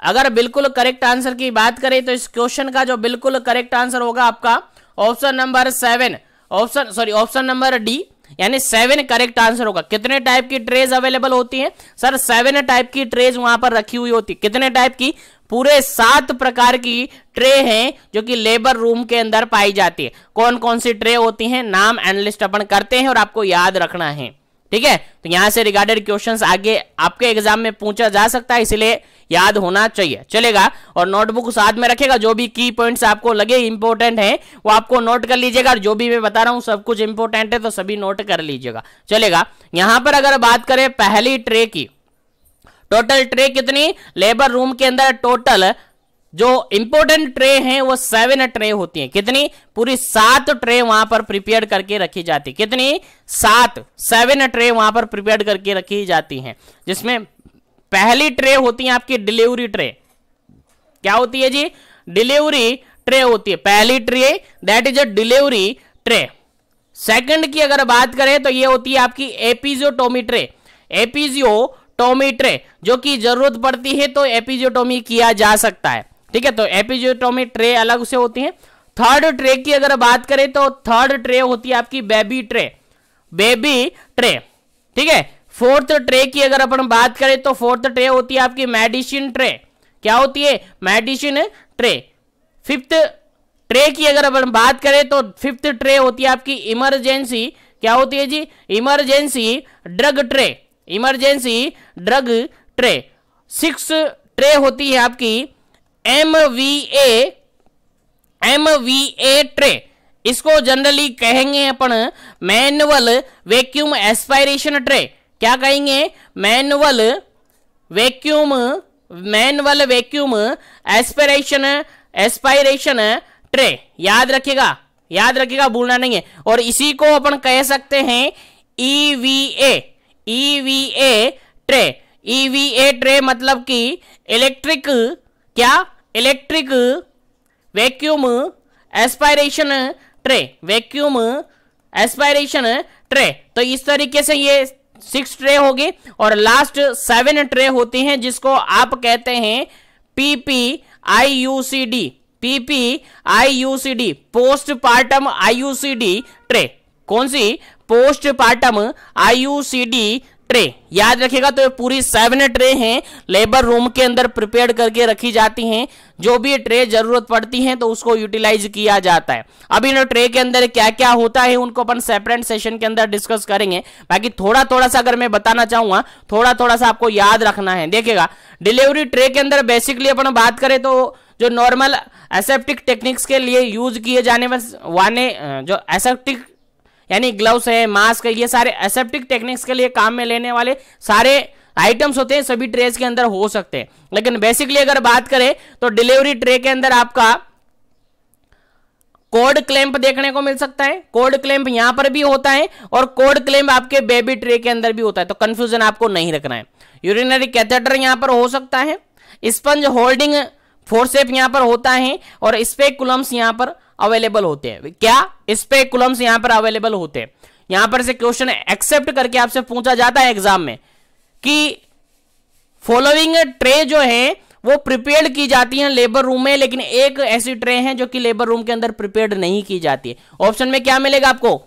अगर बिल्कुल करेक्ट आंसर की बात करें तो इस क्वेश्चन का जो बिल्कुल करेक्ट आंसर होगा आपका option number 7, option number D, यानी 7 करेक्ट आंसर होगा। कितने टाइप की ट्रेज अवेलेबल होती हैं? सर 7 टाइप की ट्रेज वहां पर रखी हुई होती है। कितने टाइप की? पूरे 7 प्रकार की ट्रे हैं जो कि लेबर रूम के अंदर पाई जाती है। कौन कौन सी ट्रे होती हैं, नाम एनालिस्ट अपन करते हैं और आपको याद रखना है। ठीक है, तो यहां से रिगार्डेड क्वेश्चंस आगे आपके एग्जाम में पूछा जा सकता है, इसलिए याद होना चाहिए। चलेगा, और नोटबुक साथ में रखेगा। जो भी की पॉइंट्स आपको लगे इंपॉर्टेंट है वो आपको नोट कर लीजिएगा। जो भी मैं बता रहा हूं सब कुछ इंपॉर्टेंट है, तो सभी नोट कर लीजिएगा। चलेगा, यहां पर अगर बात करें पहली ट्रे की, टोटल ट्रे कितनी लेबर रूम के अंदर टोटल जो इंपोर्टेंट ट्रे हैं वो 7 ट्रे होती हैं। कितनी? पूरी 7 ट्रे वहां पर प्रिपेयर करके रखी जाती। कितनी? 7 ट्रे वहां पर प्रिपेयर करके रखी जाती हैं, जिसमें पहली ट्रे होती है आपकी डिलीवरी ट्रे। क्या होती है जी? डिलीवरी ट्रे होती है पहली tray, that is a delivery tray. Second की अगर बात करें तो ये होती है आपकी एपिजियोटोमी ट्रे। एपिजियोटोमी ट्रे जो कि जरूरत पड़ती है तो एपिजियोटोमी किया जा सकता है। ठीक है, तो एपिजियोटोमी ट्रे अलग से होती है। थर्ड ट्रे की अगर बात करें तो थर्ड ट्रे होती है आपकी बेबी ट्रे। ठीक है, फोर्थ ट्रे की अगर अपन बात करें तो फोर्थ ट्रे होती है आपकी मेडिसिन ट्रे। क्या होती है? Medicine tray. फिफ्थ ट्रे की अगर अपन बात करें तो फिफ्थ ट्रे होती है आपकी इमरजेंसी। क्या होती है जी? Emergency drug tray. Six tray होती है आपकी एमवीए ट्रे। इसको जनरली कहेंगे अपन मैनुअल वैक्यूम एस्पायरेशन ट्रे। क्या कहेंगे? Manual vacuum aspiration tray. याद रखिएगा, भूलना नहीं है। और इसी को अपन कह सकते हैं ईवीए ट्रे मतलब कि इलेक्ट्रिक वैक्यूम एस्पायरेशन ट्रे। तो इस तरीके से ये 6 ट्रे होगी, और लास्ट 7 ट्रे होती हैं जिसको आप कहते हैं पीपीआईयूसीडी पोस्टपार्टम आईयूसीडी ट्रे। कौन सी? Postpartum IUCD tray. याद रखिएगा, तो ये पूरी 7 ट्रे हैं लेबर रूम के अंदर प्रिपेयर करके रखी जाती हैं। जो भी ट्रे जरूरत पड़ती हैं तो उसको यूटिलाइज किया जाता है। अब इन ट्रे के अंदर क्या क्या होता है उनको अपन सेपरेट सेशन के अंदर डिस्कस करेंगे। बाकी थोड़ा सा अगर मैं बताना चाहूंगा, थोड़ा सा आपको याद रखना है। देखिएगा, डिलीवरी ट्रे के अंदर बेसिकली अपन बात करें तो जो नॉर्मल एसेप्टिक टेक्निक्स के लिए यूज किए जाने वाले जो एसेप्टिक यानी ग्लव्स है, मास्क है, ये सारे एसेप्टिक टेक्निक्स के लिए काम में लेने वाले सारे आइटम्स होते हैं, सभी ट्रेस के अंदर हो सकते हैं। लेकिन बेसिकली अगर बात करें तो डिलीवरी ट्रे के अंदर आपका कोड क्लैंप देखने को मिल सकता है। कोड क्लैंप यहां पर भी होता है और कोड क्लैंप आपके बेबी ट्रे के अंदर भी होता है, तो कंफ्यूजन आपको नहीं रखना है। यूरिनरी कैथेटर यहां पर हो सकता है, स्पंज होल्डिंग फोर्सेप यहां पर होता है और स्पेकुलम्स यहां पर अवेलेबल होते हैं। क्या? स्पेकुलम्स यहां पर अवेलेबल होते हैं। यहां पर से क्वेश्चन एक्सेप्ट करके आपसे पूछा जाता है एग्जाम में कि फॉलोइंग ट्रे जो है वो प्रिपेयर्ड की जाती है लेबर रूम में, लेकिन एक ऐसी ट्रे है जो कि लेबर रूम के अंदर प्रिपेयर्ड नहीं की जाती है। ऑप्शन में क्या मिलेगा आपको?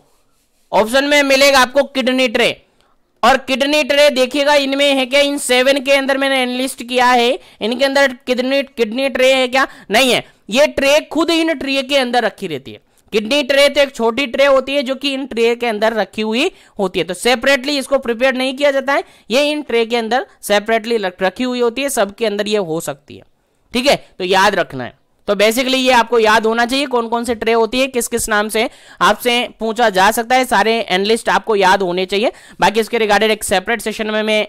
ऑप्शन में मिलेगा आपको किडनी ट्रे। और किडनी ट्रे देखिएगा इनमें है क्या? इन 7 के अंदर मैंने एनलिस्ट किया है, इनके अंदर किडनी ट्रे है क्या? नहीं है। ये ट्रे खुद इन ट्रे के अंदर रखी रहती है। किडनी ट्रे तो एक छोटी ट्रे होती है जो कि इन ट्रे के अंदर रखी हुई होती है, तो सेपरेटली इसको प्रिपेयर नहीं किया जाता है, ये इन ट्रे के अंदर सेपरेटली रखी हुई होती है, सबके अंदर ये हो सकती है। ठीक है, तो याद रखना है। तो बेसिकली ये आपको याद होना चाहिए कौन कौन से ट्रे होती है, किस किस नाम से आपसे पूछा जा सकता है, सारे एनालिस्ट आपको याद होने चाहिए। बाकी इसके रिगार्डेड एक सेपरेट सेशन में मैं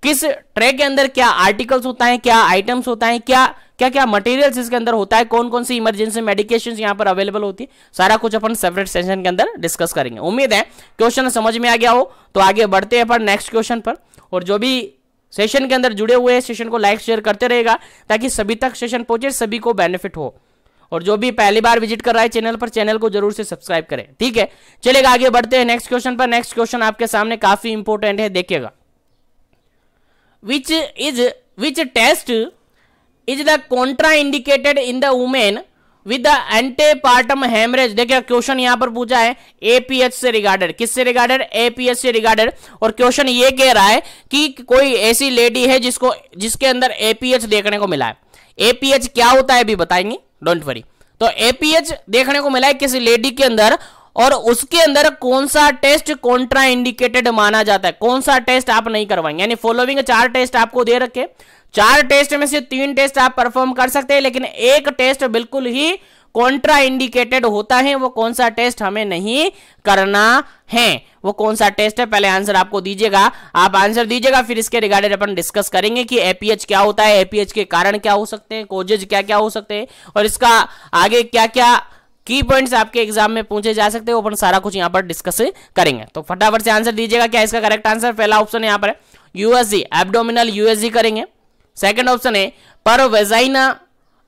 किस ट्रे के अंदर क्या आर्टिकल्स होता है, क्या आइटम्स होता है, क्या क्या क्या मटेरियल्स इसके अंदर होता है, कौन कौन सी इमरजेंसी मेडिकेशंस यहां पर अवेलेबल होती है, सारा कुछ अपन सेपरेट सेशन के अंदर डिस्कस करेंगे। उम्मीद है क्वेश्चन समझ में आ गया हो। तो आगे बढ़ते हैं अपन नेक्स्ट क्वेश्चन पर, और जो भी सेशन के अंदर जुड़े हुए हैं सेशन को लाइक शेयर करते रहेगा ताकि सभी तक सेशन पहुंचे, सभी को बेनिफिट हो। और जो भी पहली बार विजिट कर रहा है चैनल पर, चैनल को जरूर से सब्सक्राइब करें। ठीक है, चलेगा आगे बढ़ते हैं नेक्स्ट क्वेश्चन पर। नेक्स्ट क्वेश्चन आपके सामने काफी इंपॉर्टेंट है, देखिएगा। which test is the contraindicated in the women with the antepartum hemorrhage? देखिए क्वेश्चन यहां पर पूछा है एपीएच से रिगार्डेड, किससे रिगार्डेड? एपीएच से रिगार्डेड। और क्वेश्चन ये कह रहा है कि कोई ऐसी लेडी है जिसके अंदर एपीएच देखने को मिला है। एपीएच क्या होता है अभी बताएंगे, डोंट वरी। तो एपीएच देखने को मिला है किसी लेडी के अंदर, और उसके अंदर कौन सा टेस्ट कॉन्ट्रा इंडिकेटेड माना जाता है, कौन सा टेस्ट आप नहीं करवाएंगे। यानी फॉलोइंग 4 टेस्ट आपको दे रखे, 4 टेस्ट में से 3 टेस्ट आप परफॉर्म कर सकते हैं, लेकिन एक टेस्ट बिल्कुल ही कॉन्ट्रा इंडिकेटेड होता है। वो कौन सा टेस्ट हमें नहीं करना है, वो कौन सा टेस्ट है? पहले आंसर आपको दीजिएगा, आप आंसर दीजिएगा, फिर इसके रिगार्डेड अपन डिस्कस करेंगे कि एपीएच क्या होता है, एपीएच के कारण क्या हो सकते हैं, कोजेज क्या क्या हो सकते हैं, और इसका आगे क्या क्या की पॉइंट्स आपके एग्जाम में पूछे जा सकते हैं, वो अपन सारा कुछ यहां पर डिस्कस करेंगे। तो फटाफट से आंसर दीजिएगा। क्या इसका करेक्ट आंसर? पहला ऑप्शन यहां पर है यूएसजी, एब्डोमिनल यूएसजी करेंगे। सेकंड ऑप्शन है पर वेजाइना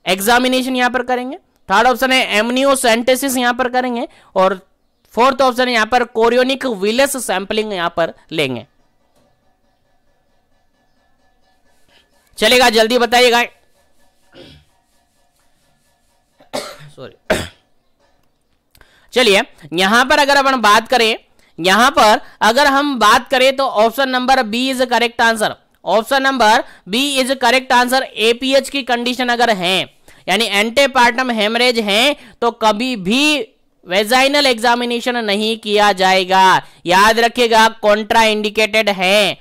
एग्जामिनेशन यहां पर करेंगे। थर्ड ऑप्शन है एमनियोसेंटेसिस यहां पर करेंगे, और फोर्थ ऑप्शन है यहां पर कोरियोनिक विलस सैंपलिंग यहां पर लेंगे। चलेगा, जल्दी बताइएगा। सॉरी, चलिए यहां पर अगर अपन बात करें, यहां पर अगर हम बात करें तो option number B is correct answer. Option number B is correct answer. APH की कंडीशन अगर है, यानी एंटेपार्टम हेमरेज है, तो कभी भी वेजाइनल एग्जामिनेशन नहीं किया जाएगा। याद रखिएगा, कॉन्ट्रा इंडिकेटेड है।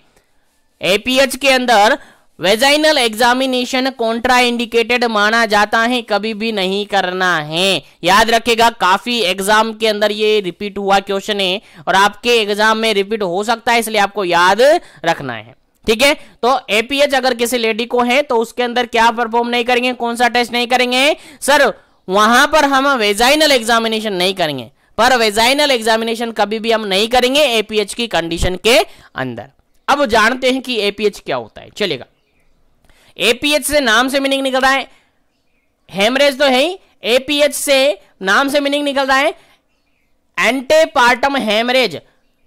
एपीएच के अंदर वेजाइनल एग्जामिनेशन कॉन्ट्रा इंडिकेटेड माना जाता है, कभी भी नहीं करना है। याद रखिएगा, काफी एग्जाम के अंदर ये रिपीट हुआ क्वेश्चन है, और आपके एग्जाम में रिपीट हो सकता है, इसलिए आपको याद रखना है। ठीक है, तो एपीएच अगर किसी लेडी को है तो उसके अंदर क्या परफॉर्म नहीं करेंगे, कौन सा टेस्ट नहीं करेंगे? सर वहां पर हम वेजाइनल एग्जामिनेशन नहीं करेंगे, पर वेजाइनल एग्जामिनेशन कभी भी हम नहीं करेंगे एपीएच की कंडीशन के अंदर। अब जानते हैं कि एपीएच क्या होता है। चलेगा, एपीएच से नाम से मीनिंग निकल रहा है, हेमरेज तो है ही, एपीएच से नाम से मीनिंग निकल रहा है एंटेपार्टम हेमरेज।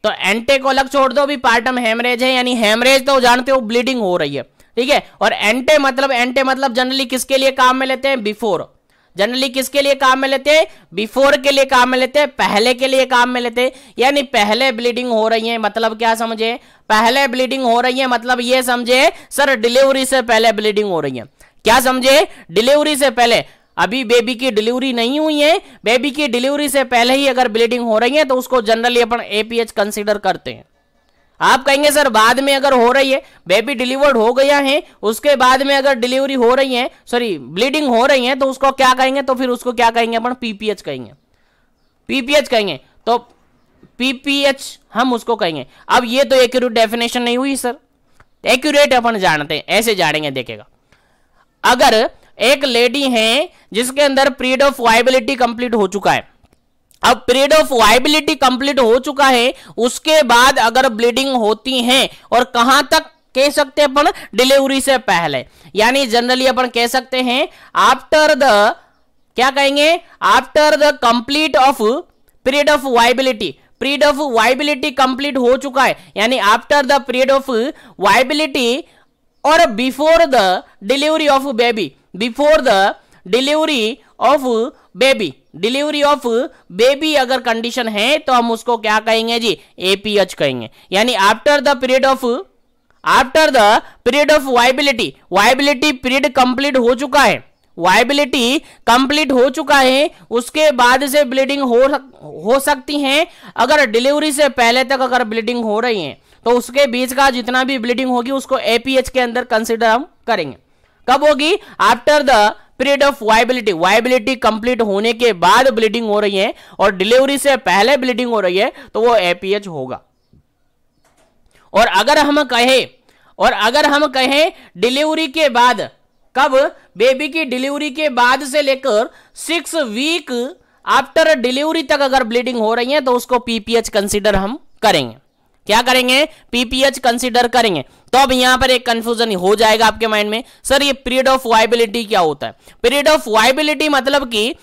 तो एंटे को अलग छोड़ दो, अभी पार्टम हेमरेज है, यानी हेमरेज तो जानते हो ब्लीडिंग हो रही है। ठीक है, और एंटे मतलब जनरली किसके लिए काम में लेते हैं? बिफोर। जनरली किसके लिए काम में लेते हैं? बिफोर के लिए काम में लेते हैं, पहले के लिए काम में लेते हैं। यानी पहले ब्लीडिंग हो रही है, मतलब क्या समझे? पहले ब्लीडिंग हो रही है मतलब ये समझे सर डिलीवरी से पहले ब्लीडिंग हो रही है। क्या समझे? डिलीवरी से पहले। अभी बेबी की डिलीवरी नहीं हुई है, बेबी की डिलीवरी से पहले ही अगर ब्लीडिंग हो रही है तो उसको जनरली अपन एपीएच कंसीडर करते हैं। आप कहेंगे सर बाद में अगर हो रही है, बेबी डिलीवर्ड हो गया है, उसके बाद में अगर डिलीवरी हो रही है, सॉरी ब्लीडिंग हो रही है, तो उसको क्या कहेंगे? तो फिर उसको क्या कहेंगे अपन? पीपीएच कहेंगे। पीपीएच कहेंगे, तो पीपीएच हम उसको कहेंगे। अब ये तो एक्यूरेट डेफिनेशन नहीं हुई सर, एक्यूरेट अपन जानते हैं, ऐसे जानेंगे। देखेगा, अगर एक लेडी है जिसके अंदर पीरियड ऑफ वायबिलिटी कंप्लीट हो चुका है, अब पीरियड ऑफ वायबिलिटी कंप्लीट हो चुका है, उसके बाद अगर ब्लीडिंग होती है, और कहां तक कह सकते हैं अपन? डिलीवरी से पहले। यानी जनरली अपन कह सकते हैं आफ्टर द, क्या कहेंगे? After the complete of period of viability. Period of viability complete हो चुका है, यानी after the period of viability और before the delivery of baby, before the delivery of baby, delivery of baby अगर कंडीशन है तो हम उसको क्या कहेंगे जी, एपीएच कहेंगे। यानी after the period of viability, viability period complete हो चुका है, वाइबिलिटी कंप्लीट हो चुका है, उसके बाद से ब्लीडिंग हो सकती है। अगर डिलीवरी से पहले तक अगर ब्लीडिंग हो रही है तो उसके बीच का जितना भी ब्लीडिंग होगी उसको एपीएच के अंदर कंसीडर हम करेंगे। कब होगी, after the period of viability, viability complete होने के बाद ब्लीडिंग हो रही है और डिलीवरी से पहले ब्लीडिंग हो रही है तो वो एपीएच होगा। और अगर हम कहें डिलीवरी के बाद, कब, बेबी की डिलीवरी के बाद से लेकर 6 वीक आफ्टर डिलीवरी तक अगर ब्लीडिंग हो रही है तो उसको पीपीएच कंसीडर हम करेंगे। क्या करेंगे, पीपीएच कंसीडर करेंगे। तो अब यहां पर एक कंफ्यूजन हो जाएगा आपके माइंड में, सर ये पीरियड ऑफ वाइबिलिटी क्या होता है। पीरियड ऑफ वाइबिलिटी मतलब कि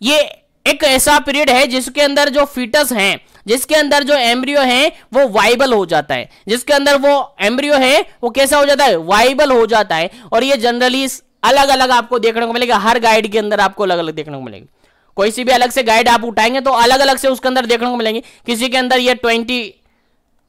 ये एक ऐसा पीरियड है जिसके अंदर जो फीटस हैं, जिसके अंदर जो एम्ब्रियो है वो वाइबल हो जाता है, जिसके अंदर वो एम्ब्रियो है वो कैसा हो जाता है, वाइबल हो जाता है। और ये जनरली अलग अलग आपको देखने को मिलेगा, हर गाइड के अंदर आपको अलग अलग देखने को मिलेगी। कोई सी भी अलग से गाइड आप उठाएंगे तो अलग अलग से उसके अंदर देखने को मिलेंगे। किसी के अंदर ये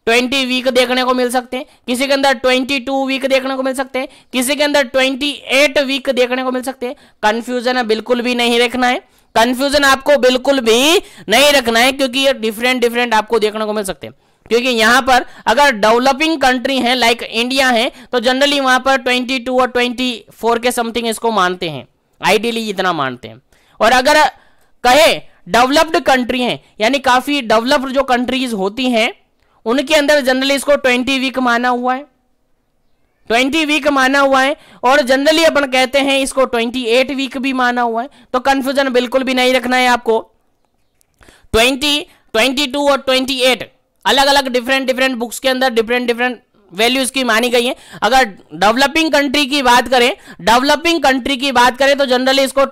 20 वीक देखने को मिल सकते हैं, किसी के अंदर 22 वीक देखने को मिल सकते हैं, किसी के अंदर 28 वीक देखने को मिल सकते हैं। कंफ्यूजन बिल्कुल भी नहीं रखना है, कंफ्यूजन आपको बिल्कुल भी नहीं रखना है, क्योंकि ये डिफरेंट आपको देखने को मिल सकते हैं। क्योंकि यहां पर अगर डेवलपिंग कंट्री है लाइक इंडिया है तो जनरली वहां पर 22 और 24 के समथिंग इसको मानते हैं, आइडियली इतना मानते हैं। और अगर कहे डेवलप्ड कंट्री है, यानी काफी डेवलप्ड जो कंट्रीज होती हैं उनके अंदर जनरली इसको 20 वीक माना हुआ है, 20 वीक माना हुआ है। और जनरली अपन कहते हैं इसको 28 वीक भी माना हुआ है। तो कंफ्यूजन बिल्कुल भी नहीं रखना है आपको। 20, 22 और 28 अलग अलग डिफरेंट बुक्स के अंदर डिफरेंट वैल्यूज की मानी गई है। अगर डेवलपिंग कंट्री की बात करें तो जनरली इसको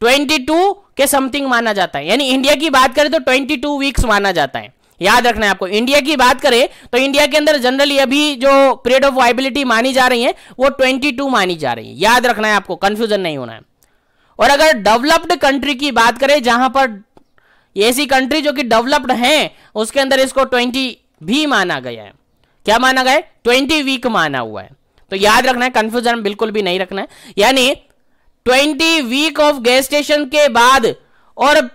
22 के समथिंग माना जाता है। यानी इंडिया की बात करें तो 22 वीक्स माना जाता है। याद रखना है आपको। इंडिया की बात करें तो इंडिया के अंदर जनरली अभी जो पीरियड ऑफ वाइबिलिटी मानी जा रही है वो 22 मानी जा रही है। याद रखना है आपको, कंफ्यूजन नहीं होना है। और अगर डेवलप्ड कंट्री की बात करें, जहां पर ऐसी कंट्री जो कि डेवलप्ड है उसके अंदर इसको 20 भी माना गया है। क्या माना गया है, 20 वीक माना हुआ है। तो याद रखना है, कंफ्यूजन बिल्कुल भी नहीं रखना है। यानी 20 वीक ऑफ गेस्टेशन के बाद और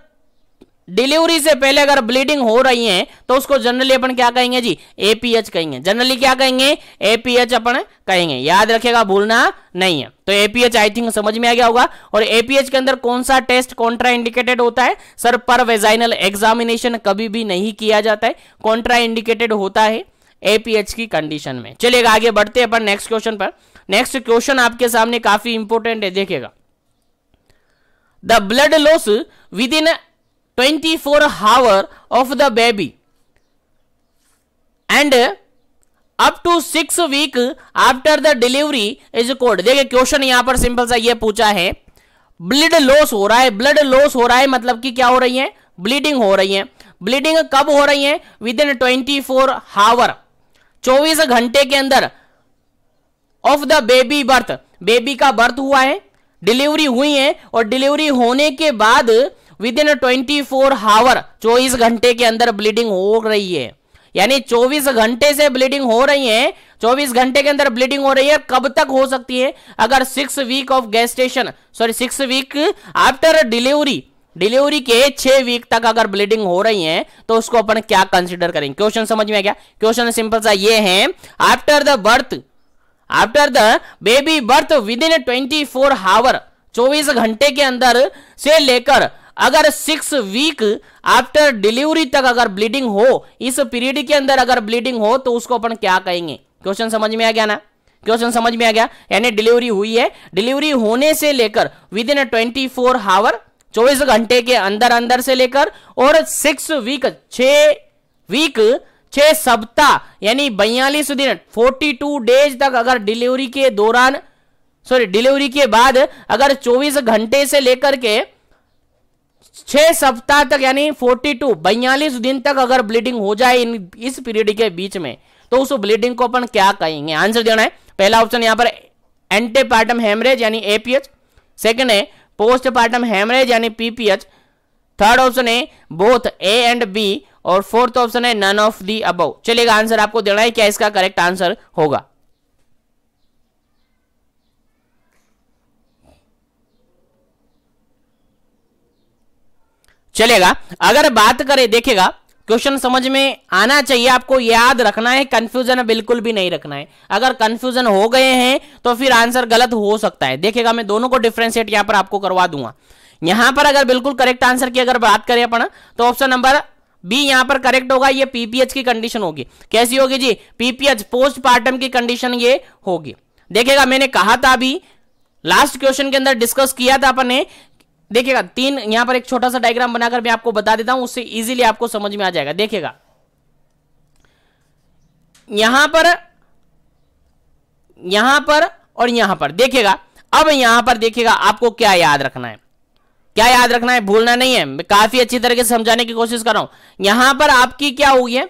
डिलीवरी से पहले अगर ब्लीडिंग हो रही है तो उसको जनरली अपन क्या कहेंगे जी, एपीएच कहेंगे। जनरली क्या कहेंगे, एपीएच अपन कहेंगे। याद रखिएगा, भूलना नहीं है। तो एपीएच आई थिंक समझ में आ गया होगा। और एपीएच के अंदर कौन सा टेस्ट कॉन्ट्रा इंडिकेटेड होता है, सर पर वेजाइनल एग्जामिनेशन कभी भी नहीं किया जाता है, कॉन्ट्रा इंडिकेटेड होता है एपीएच की कंडीशन में। चलिएगा आगे बढ़ते हैं अपन नेक्स्ट क्वेश्चन पर। नेक्स्ट क्वेश्चन आपके सामने काफी इंपॉर्टेंट है, देखिएगा। The blood loss with in 24 hours of the baby and up to 6 week after the delivery is called। देखिए क्वेश्चन यहां पर सिंपल सा ये पूछा है, ब्लड लॉस हो रहा है। ब्लड लॉस हो रहा है मतलब कि क्या हो रही है, ब्लीडिंग हो रही है। ब्लीडिंग कब हो रही है, विद इन 24 hours, 24 घंटे के अंदर of the baby birth, baby का बर्थ हुआ है, डिलीवरी हुई है और डिलीवरी होने के बाद विद इन 24 hours, 24 घंटे के अंदर ब्लीडिंग हो रही है। यानी 24 घंटे से ब्लीडिंग हो रही है, 24 घंटे के अंदर ब्लीडिंग हो रही है। कब तक हो सकती है, अगर 6 week of gestation, 6 week after delivery, delivery के 6 वीक तक अगर ब्लीडिंग हो रही है तो उसको अपन क्या कंसिडर करेंगे। क्वेश्चन समझ में आ गया। क्वेश्चन सिंपल सा ये है, after the baby birth with in 24 hours, 24 घंटे के अंदर से लेकर अगर 6 वीक आफ्टर डिलीवरी तक अगर ब्लीडिंग हो, इस पीरियड के अंदर अगर ब्लीडिंग हो तो उसको अपन क्या कहेंगे। क्वेश्चन समझ में आ गया ना, क्वेश्चन समझ में आ गया। यानी डिलीवरी हुई है, डिलीवरी होने से लेकर विद इन 24 hours, 24 घंटे के अंदर से लेकर और 6 वीक, 6 सप्ताह यानी 42 दिन, 42 डेज तक अगर डिलीवरी के दौरान, डिलीवरी के बाद अगर 24 घंटे से लेकर के 6 सप्ताह तक यानी 42 दिन तक अगर ब्लीडिंग हो जाए इस पीरियड के बीच में, तो उस ब्लीडिंग को अपन क्या कहेंगे? आंसर देना है। पहला ऑप्शन यहां पर एंटीपार्टम हेमरेज यानी एपीएच, सेकंड है पोस्टपार्टम हेमरेज यानी पीपीएच, थर्ड ऑप्शन है बोथ ए एंड बी, और फोर्थ ऑप्शन है नन ऑफ दी अबव। चलेगा, आंसर आपको देना है, क्या इसका करेक्ट आंसर होगा? चलेगा, अगर बात करें, देखिएगा क्वेश्चन समझ में आना चाहिए, आपको याद रखना है, कंफ्यूजन बिल्कुल भी नहीं रखना है। अगर कंफ्यूजन हो गए हैं तो फिर आंसर गलत हो सकता है। देखिएगा, मैं दोनों को डिफरेंशिएट यहां पर आपको करवा दूंगा। यहां पर अगर बिल्कुल करेक्ट आंसर की अगर बात करें अपन, तो ऑप्शन नंबर बी यहां पर करेक्ट होगा। ये पीपीएच की कंडीशन होगी। कैसी होगी जी? पीपीएच पोस्टपार्टम की कंडीशन ये होगी। देखिएगा, मैंने कहा था अभी लास्ट क्वेश्चन के अंदर डिस्कस किया था अपन ने। देखिएगा, तीन यहां पर एक छोटा सा डायग्राम बनाकर मैं आपको बता देता हूं, उससे इजीली आपको समझ में आ जाएगा। देखिएगा, यहां पर और यहां पर देखिएगा। अब यहां पर देखिएगा, आपको क्या याद रखना है, क्या याद रखना है, भूलना नहीं है। मैं काफी अच्छी तरीके से समझाने की कोशिश कर रहा हूं। यहां पर आपकी क्या हुई है,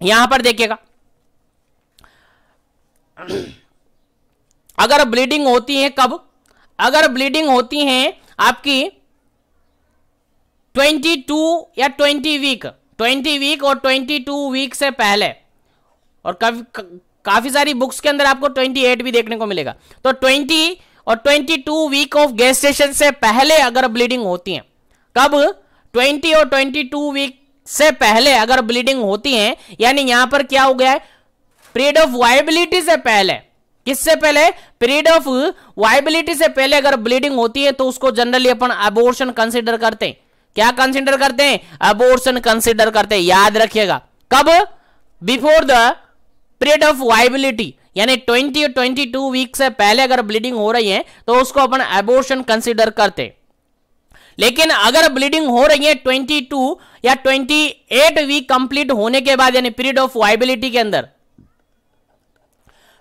यहां पर देखिएगा, अगर ब्लीडिंग होती है कब? अगर ब्लीडिंग होती है आपकी 22 या 20 वीक और 22 वीक से पहले, और काफी सारी बुक्स के अंदर आपको 28 भी देखने को मिलेगा। तो 20 और 22 वीक ऑफ गेस्टेशन से पहले अगर ब्लीडिंग होती है, कब? 20 और 22 वीक से पहले अगर ब्लीडिंग होती है, यानी यहां पर क्या हो गया है, पीरियड ऑफ वायबिलिटी से पहले, किससे पहले? पीरियड ऑफ वायबिलिटी से पहले अगर ब्लीडिंग होती है तो उसको जनरली अपन अबॉर्शन कंसीडर करते हैं। क्या कंसीडर करते हैं? अबॉर्शन कंसीडर करते हैं। याद रखिएगा, कब? Before the period of viability, यानी 20 और 22 वीक से पहले अगर ब्लीडिंग हो रही है तो उसको अपन अबॉर्शन कंसीडर करते हैं। लेकिन अगर ब्लीडिंग हो रही है 22 या 28 वीक कंप्लीट होने के बाद, यानी पीरियड ऑफ वायबिलिटी के अंदर,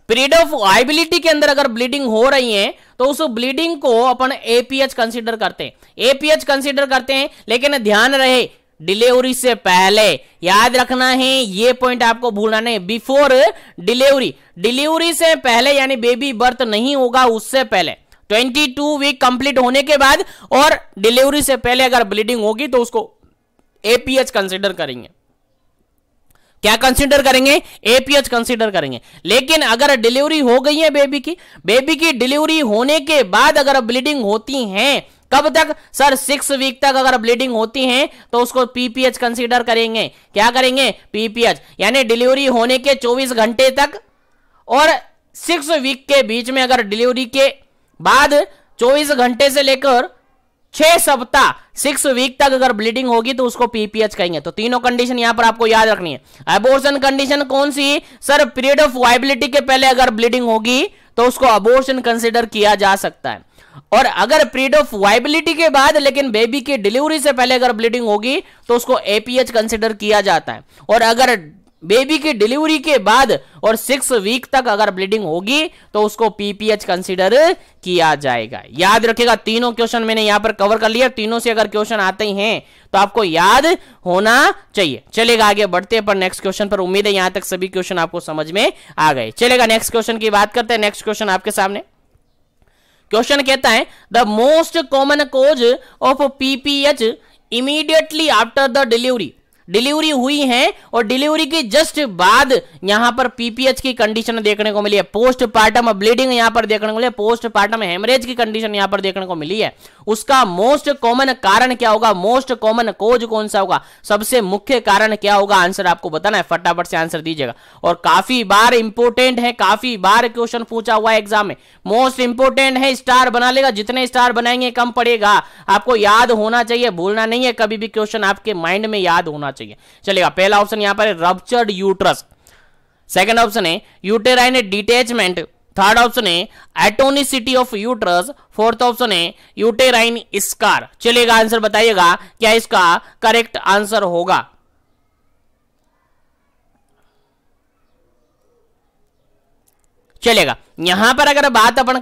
पीरियड ऑफ वायबिलिटी के अंदर अगर ब्लीडिंग हो रही है तो उस ब्लीडिंग को अपन एपीएच कंसीडर करते हैं। एपीएच कंसीडर करते हैं, लेकिन ध्यान रहे डिलीवरी से पहले। याद रखना है, ये पॉइंट आपको भूलना नहीं। बिफोर डिलीवरी, डिलीवरी से पहले यानी बेबी बर्थ नहीं होगा, उससे पहले 22 वीक कंप्लीट होने के बाद और डिलीवरी से पहले अगर ब्लीडिंग होगी तो उसको एपीएच कंसीडर करेंगे। क्या कंसीडर करेंगे? एपीएच कंसीडर करेंगे। लेकिन अगर डिलीवरी हो गई है बेबी की डिलीवरी होने के बाद अगर ब्लीडिंग होती है, कब तक सर? 6 वीक तक अगर ब्लीडिंग होती है तो उसको पीपीएच कंसीडर करेंगे। क्या करेंगे? पीपीएच, यानी डिलीवरी होने के 24 घंटे तक और 6 वीक के बीच में अगर डिलीवरी के बाद 24 घंटे से लेकर 6 सप्ताह 6 वीक तक अगर ब्लीडिंग होगी तो उसको पीपीएच कहेंगे। तो तीनों कंडीशन यहां पर आपको याद रखनी है। अबॉर्शन कंडीशन कौन सी? सर पीरियड ऑफ वायबिलिटी के पहले अगर ब्लीडिंग होगी तो उसको अबॉर्शन कंसीडर किया जा सकता है। और अगर पीरियड ऑफ वायबिलिटी के बाद लेकिन बेबी की डिलीवरी से पहले अगर ब्लीडिंग होगी तो उसको एपीएच कंसीडर किया जाता है। और अगर बेबी की डिलीवरी के बाद और 6 वीक तक अगर ब्लीडिंग होगी तो उसको पीपीएच कंसीडर किया जाएगा। याद रखिएगा, तीनों क्वेश्चन मैंने यहां पर कवर कर लिया। तीनों से अगर क्वेश्चन आते ही हैं तो आपको याद होना चाहिए। चलेगा, आगे बढ़ते हैं पर नेक्स्ट क्वेश्चन पर। उम्मीद है यहां तक सभी क्वेश्चन आपको समझ में आ गए। चलेगा, नेक्स्ट क्वेश्चन की बात करते हैं। नेक्स्ट क्वेश्चन आपके सामने क्वेश्चन कहता है the most common cause of PPH immediately after the delivery. Delivery हुई है और डिलीवरी के जस्ट बाद यहां पर पीपीएच की कंडीशन देखने को मिली है। पोस्टपार्टम ब्लीडिंग यहां पर देखने को मिली है, पोस्टपार्टम हेमरेज की कंडीशन यहां पर देखने को मिली है। उसका मोस्ट कॉमन कारण क्या होगा? मोस्ट कॉमन कोज कौन सा होगा? सबसे मुख्य कारण क्या होगा? आंसर आपको बताना है, फटाफट से आंसर दीजिएगा। और काफी बार इंपोर्टेंट है, काफी बार क्वेश्चन पूछा हुआ है एग्जाम में, मोस्ट इंपोर्टेंट है। स्टार बना लेगा, जितने स्टार बनाएंगे कम पड़ेगा। आपको याद होना चाहिए, भूलना नहीं है कभी भी। क्वेश्चन आपके माइंड में याद होना चाहिए। चलेगा, पहला ऑप्शन यहां पर है रप्चर्ड यूट्रस, सेकंड ऑप्शन है यूटेराइन डिटैचमेंट, थर्ड ऑप्शन है atonicity of uterus, fourth option है यूटेराइन स्कार। चलेगा, आंसर बताइएगा क्या इसका करेक्ट आंसर होगा। चलेगा। यहां पर अगर बात अपन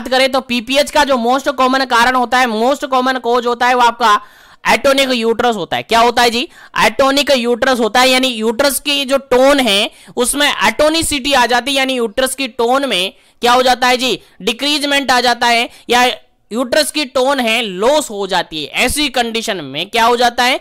करें तो पीपीएच का जो मोस्ट कॉमन कारण होता है, मोस्ट कॉमन कॉज होता है वो आपका एटोनिक यूट्रस होता है। क्या होता है जी? एटोनिक यूट्रस होता है, यानी यूट्रस की जो टोन है उसमें एटोनिसिटी आ जाती है, यानी यूट्रस की टोन में क्या हो जाता है जी? डिक्रीजमेंट आ जाता है, या यूट्रस की टोन है लॉस हो जाती है। ऐसी कंडीशन में क्या हो जाता है?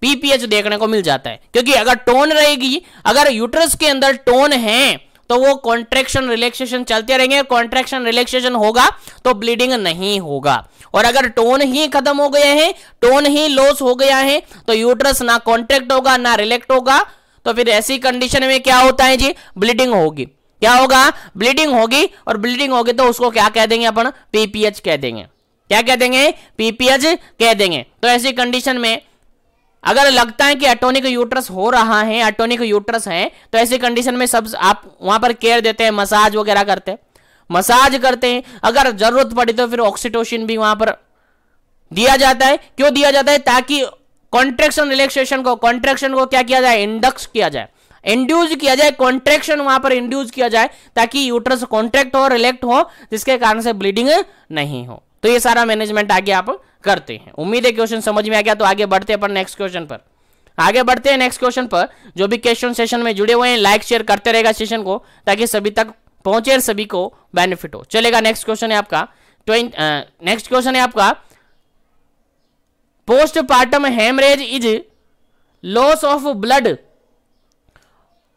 पीपीएच देखने को मिल जाता है। क्योंकि अगर टोन रहेगी, अगर यूट्रस के अंदर टोन है तो वो कॉन्ट्रैक्शन रिलैक्सेशन चलते रहेंगे, कॉन्ट्रैक्शन रिलैक्सेशन होगा तो ब्लीडिंग नहीं होगा। और अगर टोन ही खत्म हो गया है, टोन ही लॉस हो गया है, तो यूट्रस ना कॉन्ट्रैक्ट होगा ना रिलैक्ट होगा, तो फिर ऐसी कंडीशन में क्या होता है जी? ब्लीडिंग होगी। क्या होगा? ब्लीडिंग होगी। और ब्लीडिंग होगी तो उसको क्या कह देंगे अपन? पीपीएच कह देंगे। क्या कह देंगे? पीपीएच कह देंगे। तो ऐसी कंडीशन में अगर लगता है कि एटोनिक यूट्रस हो रहा है, एटोनिक यूट्रस है, तो ऐसी कंडीशन में सब आप वहां पर केयर देते हैं, मसाज वगैरह करते हैं, मसाज करते हैं। अगर जरूरत पड़ी तो फिर ऑक्सीटोसिन भी वहां पर दिया जाता है। क्यों दिया जाता है? ताकि कॉन्ट्रैक्शन रिलैक्सेशन को, कॉन्ट्रैक्शन को क्या किया जाए? इंडक्स किया जाए, इंड्यूस किया जाए, कॉन्ट्रैक्शन वहां पर इंड्यूस किया जाए ताकि यूट्रस कॉन्ट्रैक्ट हो, रिलैक्ट हो, जिसके कारण से ब्लीडिंग नहीं हो। तो ये सारा मैनेजमेंट आगे आप करते हैं। उम्मीद है क्वेश्चन समझ में आ गया। तो आगे बढ़ते हैं अपन नेक्स्ट क्वेश्चन पर। नेक्स्ट क्वेश्चन पर जो भी क्वेश्चन सेशन में जुड़े हुए हैं लाइक शेयर करते रहेगा सेशन को, ताकि सभी तक पहुंचे और सभी को बेनिफिट हो। चलेगा। नेक्स्ट क्वेश्चन है आपका postpartum haemorrhage is loss of blood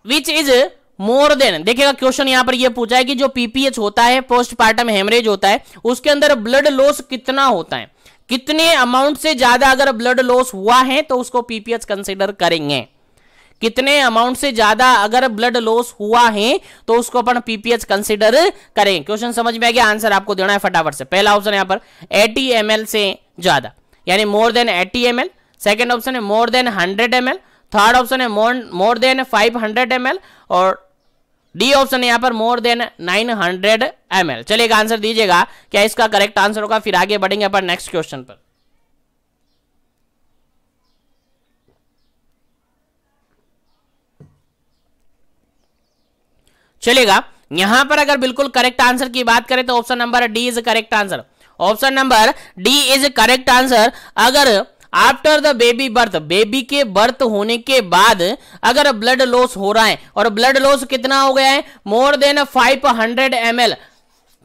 which is more than. देखिएगा क्वेश्चन यहां पर ये पूछा है कि जो पीपीएच होता है, पोस्टपार्टम हेमरेज होता है, उसके अंदर ब्लड लॉस कितना होता है, कितने अमाउंट से ज्यादा अगर ब्लड लॉस हुआ है तो उसको पीपीएच कंसीडर करेंगे। कितने अमाउंट से ज्यादा अगर ब्लड लॉस हुआ है तो उसको अपन पीपीएच कंसीडर करेंगे। क्वेश्चन समझ में आ गया? आंसर आपको देना है फटाफट से। पहला ऑप्शन यहां पर 80 ml से ज्यादा, यानी more than 80 ml। Second option है more than 100 ml। Third option है मोर देन 500 ml। और डी ऑप्शन है यहां पर मोर देन 900 ml। चलिएगा, आंसर दीजिएगा क्या इसका करेक्ट आंसर होगा। फिर आगे बढ़ेंगे अपन नेक्स्ट क्वेश्चन पर। चलेगा, यहां पर अगर बिल्कुल करेक्ट आंसर की बात करें तो option number D is correct answer. Option number D is correct answer. अगर after the baby birth, baby के बर्थ होने के बाद अगर ब्लड लॉस हो रहा है, और ब्लड लॉस कितना हो गया है? मोर देन 500 ml,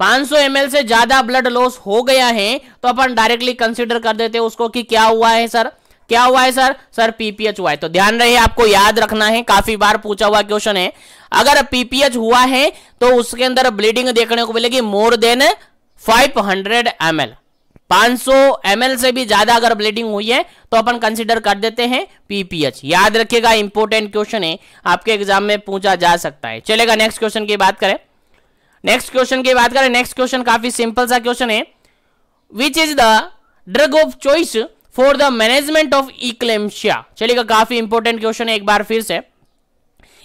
500 ml से ज्यादा ब्लड लॉस हो गया है, तो अपन डायरेक्टली कंसीडर कर देते हैं उसको कि क्या हुआ है सर? क्या हुआ है सर? सर पीपीएच हुआ है। तो ध्यान रहे, आपको याद रखना है, काफी बार पूछा हुआ क्वेश्चन है। अगर पीपीएच हुआ है तो उसके अंदर ब्लीडिंग देखने को मिलेगी मोर देन 500 ml। 500 ml से भी ज्यादा अगर ब्लीडिंग हुई है तो अपन कंसीडर कर देते हैं पीपीएच। याद रखिएगा, इंपॉर्टेंट क्वेश्चन है, आपके एग्जाम में पूछा जा सकता है। चलेगा, नेक्स्ट क्वेश्चन की बात करें। नेक्स्ट क्वेश्चन काफी सिंपल सा क्वेश्चन है। Which is the drug of choice for the management of eclampsia. चलिएगा, काफी इंपॉर्टेंट क्वेश्चन है। एक बार फिर से,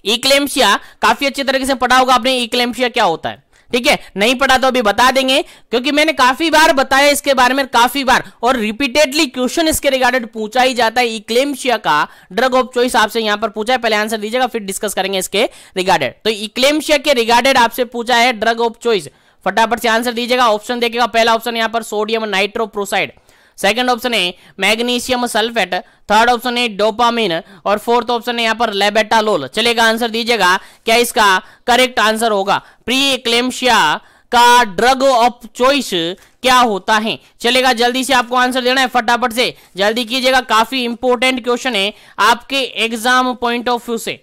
इक्लेम्शिया काफी अच्छी तरीके से पढ़ा होगा आपने, इक्लेम्शिया क्या होता है। ठीक है, नहीं पढ़ा तो अभी बता देंगे, क्योंकि मैंने काफी बार बताया इसके बारे में, काफी बार, और रिपीटेडली क्वेश्चन इसके रिगार्डेड पूछा ही जाता है। इक्लेम्शिया का ड्रग ऑफ चॉइस आपसे यहां पर पूछा है, पहले आंसर दीजिएगा फिर डिस्कस करेंगे इसके रिगार्डेड। तो इक्लेम्शिया के रिगार्डेड आपसे पूछा है ड्रग ऑफ चॉइस, फटाफट से आंसर दीजिएगा। ऑप्शन देखिएगा, पहला ऑप्शन यहां पर सोडियम नाइट्रोप्रोसाइड, सेकंड ऑप्शन है मैग्नीशियम सल्फेट, थर्ड ऑप्शन है डोपामिन, और फोर्थ ऑप्शन है यहां पर लेबेटालोल। चलेगा, आंसर दीजिएगा क्या इसका करेक्ट आंसर होगा। प्री इक्लेम्शिया का ड्रग ऑफ चॉइस क्या होता है। चलेगा, जल्दी से आपको आंसर देना है, फटाफट से जल्दी कीजिएगा, काफी इंपॉर्टेंट क्वेश्चन है आपके एग्जाम पॉइंट ऑफ व्यू से।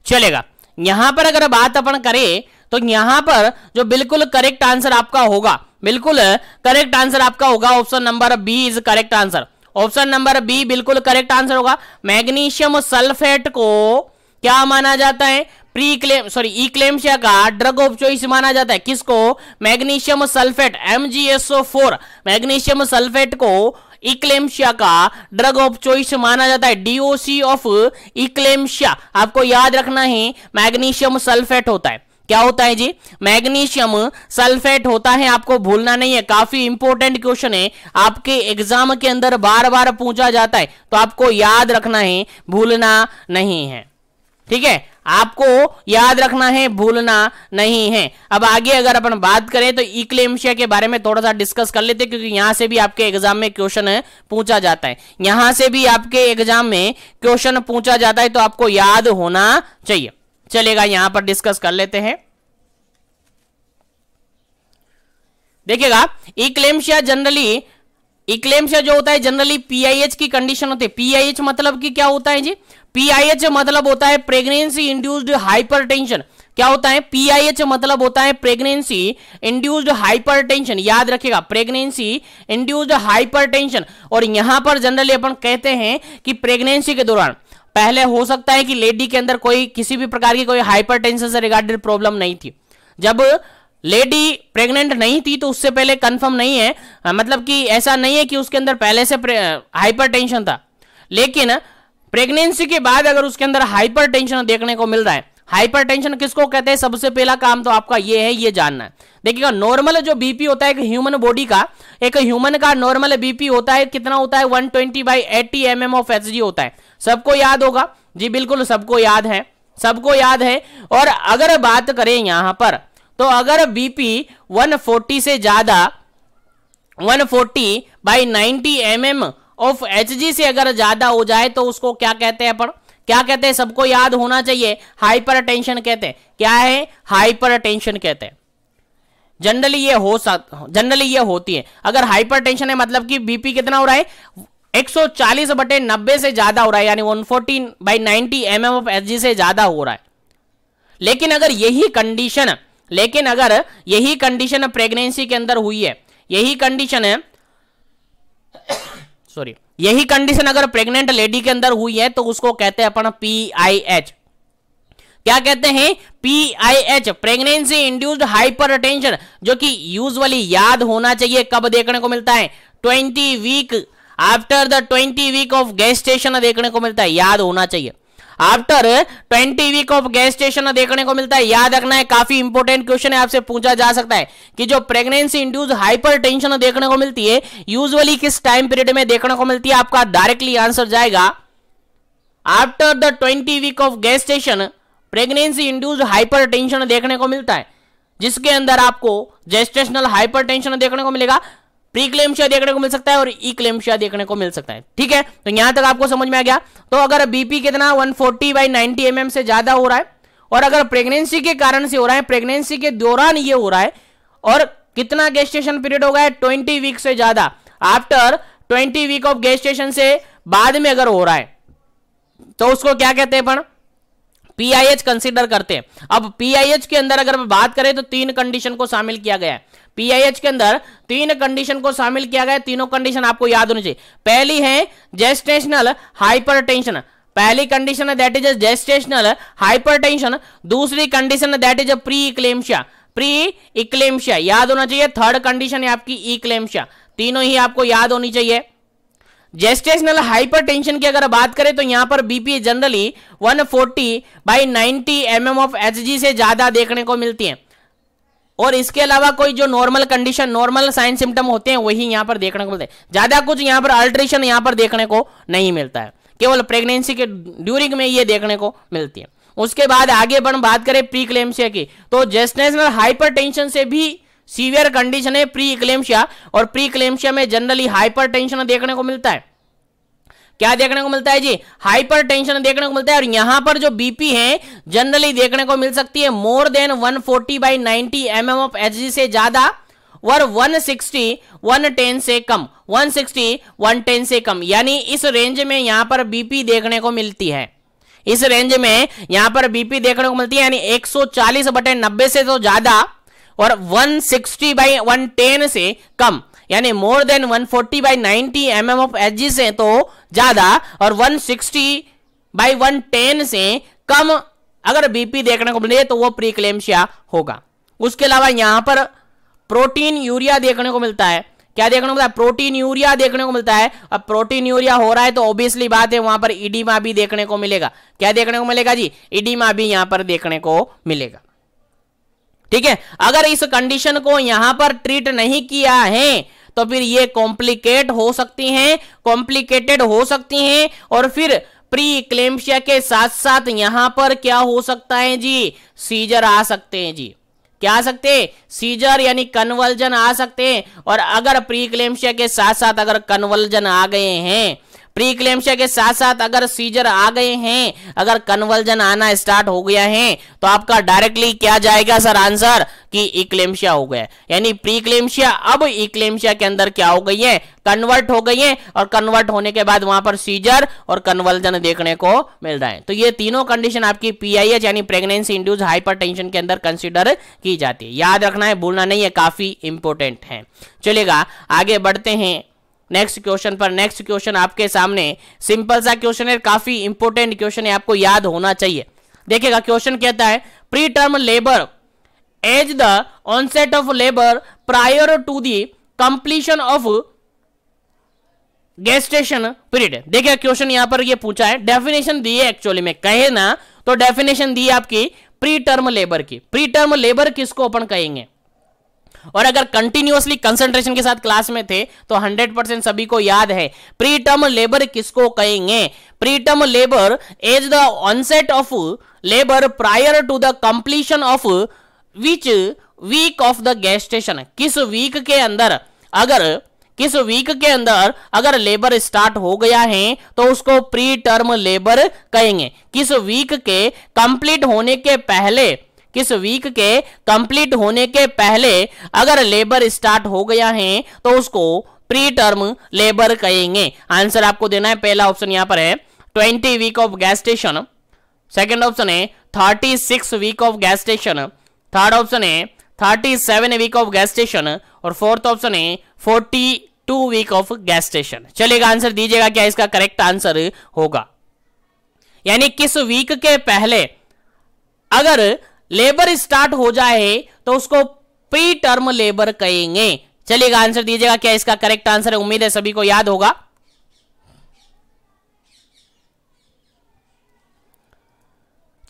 चलेगा, यहां पर अगर बात अपन करें तो यहां पर जो बिल्कुल करेक्ट आंसर आपका होगा, बिल्कुल करेक्ट आंसर आपका होगा option number B is correct answer. Option number B बिल्कुल करेक्ट आंसर होगा। मैग्नीशियम सल्फेट को क्या माना जाता है? इक्लेम्शिया का ड्रग ऑफ चॉइस माना जाता है। किसको? Magnesium sulphate, MgSO4, magnesium sulphate को इक्लेम्शिया का ड्रग ऑफ चॉइस माना जाता है। डीओसी ऑफ इक्लेम्शिया आपको याद रखना है, मैग्नीशियम सल्फेट होता है। क्या होता है जी, मैग्नीशियम सल्फेट होता है, आपको भूलना नहीं है, काफी इंपॉर्टेंट क्वेश्चन है, आपके एग्जाम के अंदर बार बार पूछा जाता है, तो आपको याद रखना है, भूलना नहीं है। ठीक है, आपको याद रखना है, भूलना नहीं है। अब आगे अगर अपन बात करें तो इक्लेम्शिया के बारे में थोड़ा सा डिस्कस कर लेते हैं, क्योंकि यहां से भी आपके एग्जाम में क्वेश्चन पूछा जाता है, यहां से भी आपके एग्जाम में क्वेश्चन पूछा जाता है, तो आपको याद होना चाहिए। चलेगा, यहां पर डिस्कस कर लेते हैं। देखिएगा, इक्लेम्शिया जो होता है जनरली पीआईएच की कंडीशन होती है। पीआईएच मतलब कि क्या होता है जी, पीआईएच मतलब होता है प्रेगनेंसी इंड्यूस्ड हाइपरटेंशन। क्या होता है, पीआईएच मतलब होता है प्रेगनेंसी इंड्यूस्ड हाइपरटेंशन। याद रखिएगा, प्रेगनेंसी इंड्यूस्ड हाइपरटेंशन। और यहां पर जनरली अपन कहते हैं कि प्रेगनेंसी के दौरान पहले हो सकता है कि लेडी के अंदर कोई किसी भी प्रकार की कोई हाइपरटेंशन से रिगार्डेड प्रॉब्लम नहीं थी। जब लेडी प्रेग्नेंट नहीं थी तो उससे पहले कंफर्म नहीं है, मतलब कि ऐसा नहीं है कि उसके अंदर पहले से हाइपरटेंशन था, लेकिन प्रेगनेंसी के बाद अगर उसके अंदर हाइपरटेंशन देखने को मिल रहा है। हाइपरटेंशन किसको कहते हैं, सबसे पहला काम तो आपका ये है, ये जानना है। देखिएगा, नॉर्मल जो बीपी होता है एक ह्यूमन बॉडी का, एक ह्यूमन का नॉर्मल बीपी होता है कितना होता है, 120/80 mm ऑफ Hg होता है। सबको याद होगा जी, बिल्कुल सबको याद है, सबको याद है। और अगर बात करें यहां पर, तो अगर बीपी 140 से ज्यादा 140/90 mm ऑफ Hg से अगर ज्यादा हो जाए तो उसको क्या कहते हैं अपन, क्या कहते हैं, सबको याद होना चाहिए, हाइपरटेंशन कहते हैं। क्या है, हाइपरटेंशन कहते हैं। जनरली ये होती है। अगर हाइपरटेंशन है मतलब कि बीपी कितना हो रहा है, 140/90 से ज्यादा हो रहा है, यानी 140/90 mm ऑफ Hg से ज्यादा हो रहा है। लेकिन अगर यही कंडीशन प्रेगनेंसी के अंदर हुई है, यही कंडीशन अगर प्रेग्नेंट लेडी के अंदर हुई है तो उसको कहते हैं अपन पीआईएच। क्या कहते हैं, पीआईएच, प्रेगनेंसी इंड्यूस्ड हाइपरटेंशन, जो कि यूजुअली याद होना चाहिए कब देखने को मिलता है, 20 week after the 20 week of gestation देखने को मिलता है, याद होना चाहिए। आफ्टर 20 वीक ऑफ गेस्टेशन देखने को मिलता है, याद रखना है, काफी इंपॉर्टेंट क्वेश्चन है, आपसे पूछा जा सकता है कि जो प्रेगनेंसी इंड्यूस्ड हाइपरटेंशन देखने को मिलती है यूजुअली किस टाइम पीरियड में देखने को मिलती है। आपका डायरेक्टली आंसर जाएगा after the 20 week of gestation pregnancy induced hypertension देखने को मिलता है, जिसके अंदर आपको जेस्टेशनल हाइपरटेंशन देखने को मिलेगा, प्रीक्लेम्शिया देखने को मिल सकता है और इक्लेम्शिया देखने को मिल सकता है। ठीक है, तो यहां तक आपको समझ में आ गया। तो अगर बीपी कितना 140/90 mm से ज्यादा हो रहा है और अगर प्रेगनेंसी के कारण से हो रहा है, प्रेगनेंसी के दौरान ये हो रहा है, और कितना गेस्टेशन पीरियड हो गया है, 20 वीक से ज्यादा, आफ्टर 20 वीक ऑफ गेस्टेशन से बाद में अगर हो रहा है तो उसको क्या कहते हैं अपन, पीआईएच कंसीडर करते हैं। अब पीआईएच के अंदर अगर बात करें तो 3 कंडीशन को शामिल किया गया है। पीआईएच के अंदर 3 कंडीशन को शामिल किया गया है, तीनों कंडीशन आपको याद होनी चाहिए। पहली है जेस्टेशनल हाइपरटेंशन, पहली कंडीशन है दैट इज जेस्टेशनल हाइपरटेंशन। दूसरी कंडीशन दैट इज प्री इक्लेम्शिया, याद होना चाहिए। थर्ड कंडीशन है आपकी इक्लेम्शिया, तीनों ही आपको याद होनी चाहिए। जेस्टेशनल हाइपरटेंशन की अगर बात करें तो यहां पर BP generally 140/90 mm of Hg से ज्यादा देखने को मिलती है, और इसके अलावा कोई जो normal condition, normal sign symptom होते हैं वही यहां पर देखने को मिलते हैं। ज्यादा कुछ यहां पर अल्ट्रेशन यहां पर देखने को नहीं मिलता है, केवल प्रेगनेंसी के ड्यूरिंग में ये देखने को मिलती है। उसके बाद आगे बढ़ बात करें प्रीक्लेम्शिया की, तो जेस्टेशनल हाइपरटेंशन से भी सीवियर कंडीशन है प्री इक्लेम्शिया, और प्री इक्लेम्शिया में जनरली हाइपरटेंशन देखने को मिलता है। क्या देखने को मिलता है जी, हाइपरटेंशन देखने को मिलता है। और यहां पर जो बीपी है जनरली देखने को मिल सकती है more then 140/90 mm of Hg से ज्यादा, और 160/110 से कम, 160/110 से कम, यानी इस रेंज में यहां पर बीपी देखने को मिलती है। इस रेंज में यहां पर बीपी देखने को मिलती है, यानी 140/90 से तो ज्यादा और 160/110 से कम, यानी more then 140/90 mm of Hg से तो ज्यादा और 160/110 से कम अगर बीपी देखने को मिले तो वो प्रीक्लेम्शिया होगा। उसके अलावा यहां पर प्रोटीन यूरिया देखने को मिलता है। क्या देखने को मिलता है, प्रोटीन यूरिया देखने को मिलता है। अब प्रोटीन यूरिया हो रहा है तो ऑब्वियसली बात है वहां पर इडीमा भी देखने को मिलेगा। क्या देखने को मिलेगा जी, इडीमा भी यहां पर देखने को मिलेगा। ठीक है, अगर इस कंडीशन को यहां पर ट्रीट नहीं किया है तो फिर ये कॉम्प्लिकेटेड हो सकती हैं और फिर प्री इक्लेम्पसिया के साथ साथ यहां पर क्या हो सकता है जी, सीजर आ सकते हैं जी। क्या आ सकते हैं? सीजर यानी कन्वर्जन आ सकते हैं। और अगर प्री इक्लेम्पसिया के साथ साथ अगर कन्वर्जन आ गए हैं, प्री इक्लेम्पसिया के साथ साथ अगर सीजर आ गए हैं, अगर कन्वर्जन आना स्टार्ट हो गया है तो आपका डायरेक्टली क्या जाएगा सर आंसर कि इक्लेम्पसिया हो गया। यानी प्री इक्लेम्पसिया अब इक्लेम्पसिया के अंदर क्या हो गई है, कन्वर्ट हो गई है और कन्वर्ट होने के बाद वहां पर सीजर और कन्वर्जन देखने को मिल रहा है। तो ये तीनों कंडीशन आपकी पीआईएच यानी प्रेगनेंसी इंड्यूस्ड हाइपरटेंशन के अंदर कंसीडर की जाती है। याद रखना है, भूलना नहीं है, काफी इंपॉर्टेंट है। चलेगा आगे बढ़ते हैं नेक्स्ट क्वेश्चन पर। नेक्स्ट क्वेश्चन आपके सामने सिंपल सा क्वेश्चन है, काफी इंपॉर्टेंट क्वेश्चन है, आपको याद होना चाहिए। देखिएगा क्वेश्चन कहता है preterm labour as the onset of labour prior to the completion of gestation period. देखिए क्वेश्चन यहां पर ये पूछा है, डेफिनेशन दी है एक्चुअली में कहे ना तो डेफिनेशन दी है आपकी प्री टर्म लेबर की। प्री टर्म लेबर किसको अपन कहेंगे? और अगर कंटिन्यूअसली कंसंट्रेशन के साथ क्लास में थे तो 100% सभी को याद है प्री टर्म लेबर किसको कहेंगे। Preterm labour as the onset of labour prior to the completion of which week of the gestation. किस वीक के अंदर अगर लेबर स्टार्ट हो गया है तो उसको प्री टर्म लेबर कहेंगे। किस वीक के कंप्लीट होने के पहले अगर लेबर स्टार्ट हो गया है तो उसको प्री टर्म लेबर कहेंगे। आंसर आपको देना है, पहला ऑप्शन यहां पर है 20 week of gestation, second option है 36 week of gestation, third option है 37 वीक ऑफ गेस्टेशन और फोर्थ ऑप्शन है 42 वीक ऑफ गेस्टेशन। चलेगा आंसर दीजिएगा क्या इसका करेक्ट आंसर होगा। यानी किस वीक के पहले अगर लेबर स्टार्ट हो जाए तो उसको प्री टर्म लेबर कहेंगे। चलिएगा आंसर दीजिएगा क्या इसका करेक्ट आंसर है। उम्मीद है सभी को याद होगा।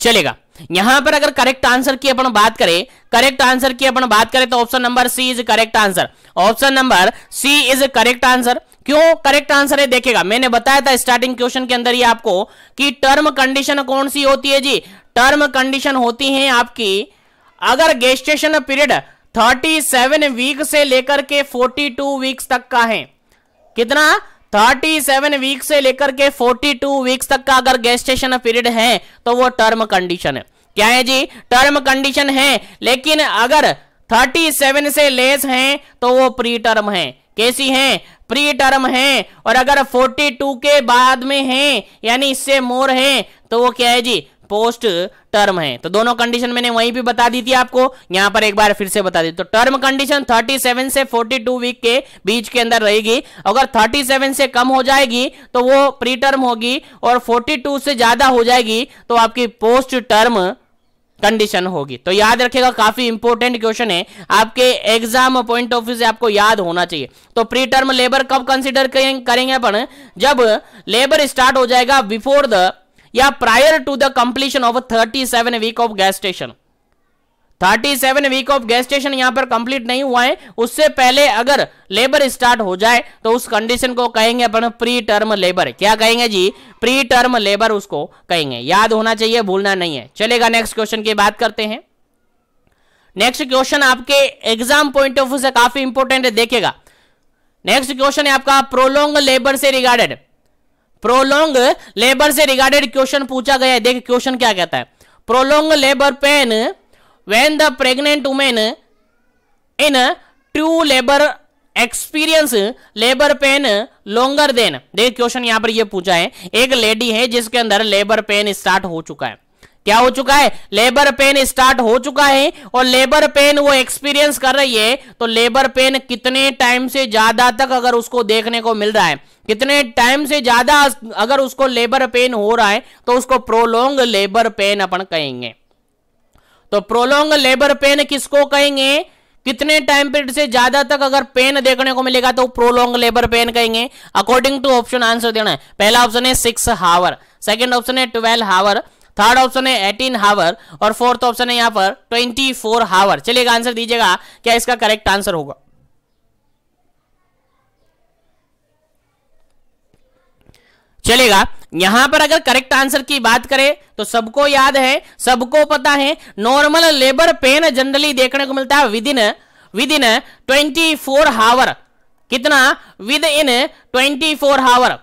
चलेगा यहां पर अगर करेक्ट आंसर की अपन बात करें तो option number C is correct answer. Option number C is correct answer. क्यों करेक्ट आंसर है? देखिएगा मैंने बताया था स्टार्टिंग क्वेश्चन के अंदर ही आपको कि टर्म कंडीशन कौन सी होती है जी। टर्म कंडीशन होती है आपकी अगर गेस्टेशन पीरियड 37 वीक से लेकर के 42 वीक्स तक का है। कितना? 37 वीक से लेकर के 42 वीक्स तक का अगर गेस्टेशन पीरियड है तो वो टर्म कंडीशन है। क्या है जी? टर्म कंडीशन है। लेकिन अगर 37 से लेस हैं तो वो प्री टर्म है। कैसी हैं? प्री टर्म है। और अगर 42 के बाद में हैं यानी इससे मोर हैं तो वो क्या है जी? पोस्ट टर्म है। तो दोनों कंडीशन मैंने वहीं पे बता दी थी आपको, यहां पर एक बार फिर से बता दी। तो टर्म कंडीशन 37 से 42 वीक के बीच के अंदर रहेगी। अगर 37 से कम हो जाएगी तो वो प्री टर्म होगी और 42 से ज्यादा हो जाएगी तो आपकी पोस्ट टर्म कंडीशन होगी। तो याद रखिएगा, काफी इंपॉर्टेंट क्वेश्चन है, आपके एग्जाम पॉइंट ऑफ व्यू से आपको याद होना चाहिए। तो प्री टर्म लेबर कब कंसीडर करेंगे अपन? जब लेबर स्टार्ट हो जाएगा बिफोर द या prior to the completion of 37 week of gestation. 37 week of gestation यहां पर कंप्लीट नहीं हुआ है, उससे पहले अगर लेबर स्टार्ट हो जाए तो उस कंडीशन को कहेंगे अपन प्री टर्म लेबर। क्या कहेंगे जी? प्री टर्म लेबर उसको कहेंगे। याद होना चाहिए, भूलना नहीं है। चलेगा नेक्स्ट क्वेश्चन की बात करते हैं। नेक्स्ट क्वेश्चन आपके एग्जाम पॉइंट ऑफ व्यू से काफी इंपॉर्टेंट है। देखिएगा नेक्स्ट क्वेश्चन है आपका प्रोलॉन्ग लेबर से रिगार्डेड। प्रोलॉन्ग लेबर से रिगार्डेड क्वेश्चन पूछा गया है। देखिए क्वेश्चन क्या कहता है। Prolong labour pain when the pregnant women in true labour experience labour pain longer than. देखिए क्वेश्चन यहां पर ये पूछा है, एक लेडी है जिसके अंदर लेबर पेन स्टार्ट हो चुका है। क्या हो चुका है? लेबर पेन स्टार्ट हो चुका है और लेबर पेन वो एक्सपीरियंस कर रही है। तो लेबर पेन कितने टाइम से ज्यादा तक अगर उसको देखने को मिल रहा है, कितने टाइम से ज्यादा अगर उसको लेबर पेन हो रहा है तो उसको प्रोलॉन्ग लेबर पेन अपन कहेंगे। तो प्रोलॉन्ग लेबर पेन किसको कहेंगे? कितने टाइम पीरियड से ज्यादा तक अगर पेन देखने को मिलेगा तो प्रोलॉन्ग लेबर पेन कहेंगे। अकॉर्डिंग टू ऑप्शन आंसर देना है। पहला ऑप्शन है 6 हावर, सेकंड ऑप्शन है 12 हावर, थर्ड ऑप्शन है 18 हावर और फोर्थ ऑप्शन है यहाँ पर 24 हावर। चलिएगा आंसर दीजिएगा, क्या इसका करेक्ट आंसर होगा। चलेगा, यहां पर अगर करेक्ट आंसर की बात करें तो सबको याद है, सबको पता है, नॉर्मल लेबर पेन जनरली देखने को मिलता है विद इन 24 हावर। कितना? विद इन 24 हावर।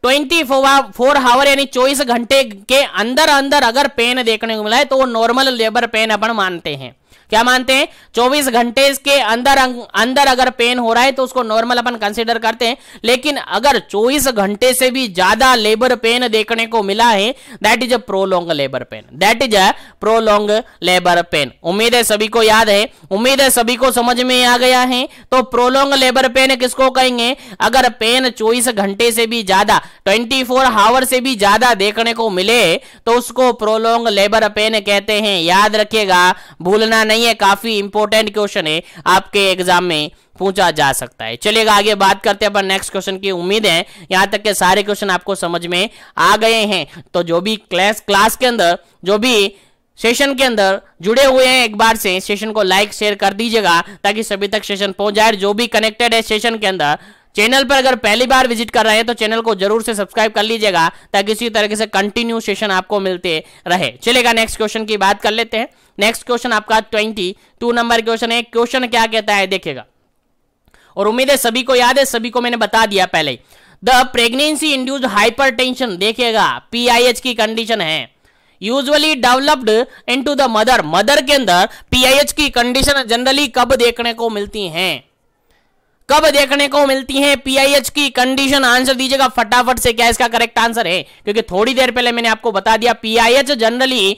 24 हावर यानी 24 घंटे के अंदर अंदर अगर पेन देखने को मिला है तो वो नॉर्मल लेबर पेन अपन मानते हैं। क्या मानते हैं? 24 घंटे के अंदर अगर पेन हो रहा है तो उसको नॉर्मल अपन कंसीडर करते हैं। लेकिन अगर 24 घंटे से भी ज्यादा लेबर पेन देखने को मिला है, that is a prolong labour pain, that is a prolong labour pain. उम्मीद है सभी को याद है, उम्मीद है सभी को समझ में आ गया है। तो प्रोलॉन्ग लेबर पेन किसको कहेंगे? अगर पेन 24 घंटे से भी ज्यादा, 24 हावर से भी ज्यादा देखने को मिले तो उसको प्रोलॉन्ग लेबर पेन कहते हैं। याद रखिएगा, भूलना नहीं है, काफी इंपॉर्टेंट क्वेश्चन है, आपके एग्जाम में पूछा जा सकता है। चलिएगा आगे बात करते हैं अपन नेक्स्ट क्वेश्चन की। उम्मीद है यहां तक के सारे क्वेश्चन आपको समझ में आ गए हैं। तो जो भी क्लास के अंदर, जो भी सेशन के अंदर जुड़े हुए हैं, एक बार से सेशन को लाइक शेयर कर दीजिएगा ताकि सभी तक सेशन पहुंच जाए। जो भी कनेक्टेड है सेशन के अंदर, चैनल पर अगर पहली बार विजिट कर रहे हैं तो चैनल को जरूर से सब्सक्राइब कर लीजिएगा ताकि इसी तरीके से कंटिन्यू सेशन आपको मिलते रहे। चलेगा नेक्स्ट क्वेश्चन की बात कर लेते हैं। नेक्स्ट क्वेश्चन आपका 22 नंबर क्वेश्चन है। क्वेश्चन क्या कहता है देखिएगा, और उम्मीद है सभी को याद है, सभी को मैंने बता दिया पहले ही। द प्रेगनेंसी इंड्यूस्ड हाइपरटेंशन, देखिएगा PIH की कंडीशन है, usually developed into the mother के अंदर PIH की कंडीशन जनरली कब देखने को मिलती हैं? कब देखने को मिलती है PIH की कंडीशन? आंसर दीजिएगा फटाफट से, क्या इसका करेक्ट आंसर है? क्योंकि थोड़ी देर पहले मैंने आपको बता दिया PIH जनरली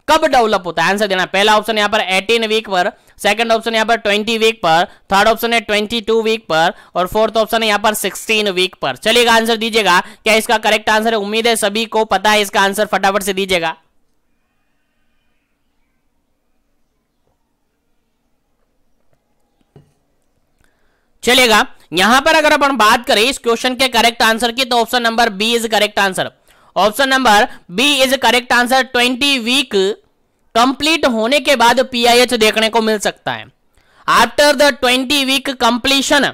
कब डेवलप होता है। आंसर देना। पहला ऑप्शन यहां पर 18 वीक पर, सेकंड ऑप्शन यहां पर 20 वीक पर, थर्ड ऑप्शन है 22 वीक पर और फोर्थ ऑप्शन है यहां पर 16 वीक पर। चलिएगा आंसर दीजिएगा, क्या इसका करेक्ट आंसर है? उम्मीद है सभी को पता है इसका आंसर, फटाफट से दीजिएगा। चलेगा, यहां पर अगर अपन बात करें इस क्वेश्चन के करेक्ट आंसर की तो option number B is correct answer. Option number B is correct answer. 20 week complete होने के बाद PIH देखने को मिल सकता है। After the 20 week completion,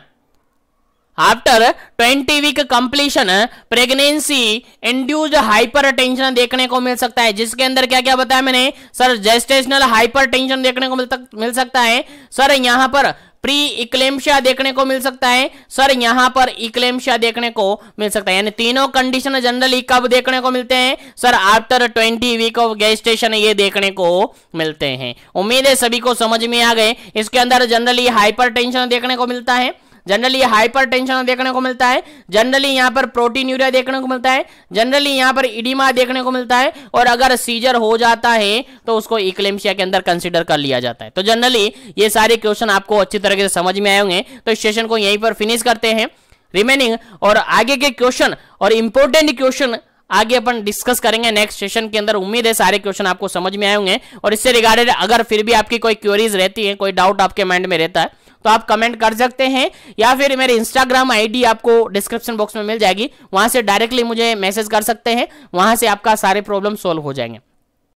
after 20 week completion pregnancy induced hypertension देखने को मिल सकता है। जिसके अंदर क्या क्या बताया मैंने सर? जेस्टेशनल हाइपरटेंशन देखने को मिल सकता है सर। यहां पर प्री इक्लेम्शिया देखने को मिल सकता है सर। यहां पर इक्लेम्शिया देखने को मिल सकता है। यानी तीनों कंडीशन जनरली कब देखने को मिलते हैं sir? After 20 week of gestation ये देखने को मिलते हैं। उम्मीद है सभी को समझ में आ गए। इसके अंदर जनरली हाइपरटेंशन देखने को मिलता है, जनरली हाइपरटेंशन देखने को मिलता है, जनरली यहां पर प्रोटीन्यूरिया देखने को मिलता है, जनरली यहां पर इडिमा देखने को मिलता है, और अगर सीजर हो जाता है तो उसको इक्लेम्शिया के अंदर कंसीडर कर लिया जाता है। तो जनरली ये सारे क्वेश्चन आपको अच्छी तरीके से समझ में आए होंगे। तो इस सेशन को यहीं पर फिनिश करते हैं। रिमेनिंग और आगे के क्वेश्चन और इंपॉर्टेंट क्वेश्चन आगे अपन डिस्कस करेंगे नेक्स्ट सेशन के अंदर। उम्मीद है सारे क्वेश्चन आपको समझ में आए होंगे। और इससे रिगार्डेड अगर फिर भी आपकी कोई क्वेरीज रहती है, कोई डाउट आपके माइंड में रहता है तो आप कमेंट कर सकते हैं, या फिर मेरे इंस्टाग्राम आईडी आपको डिस्क्रिप्शन बॉक्स में मिल जाएगी, वहां से डायरेक्टली मुझे मैसेज कर सकते हैं, वहां से आपका सारे प्रॉब्लम सॉल्व हो जाएंगे।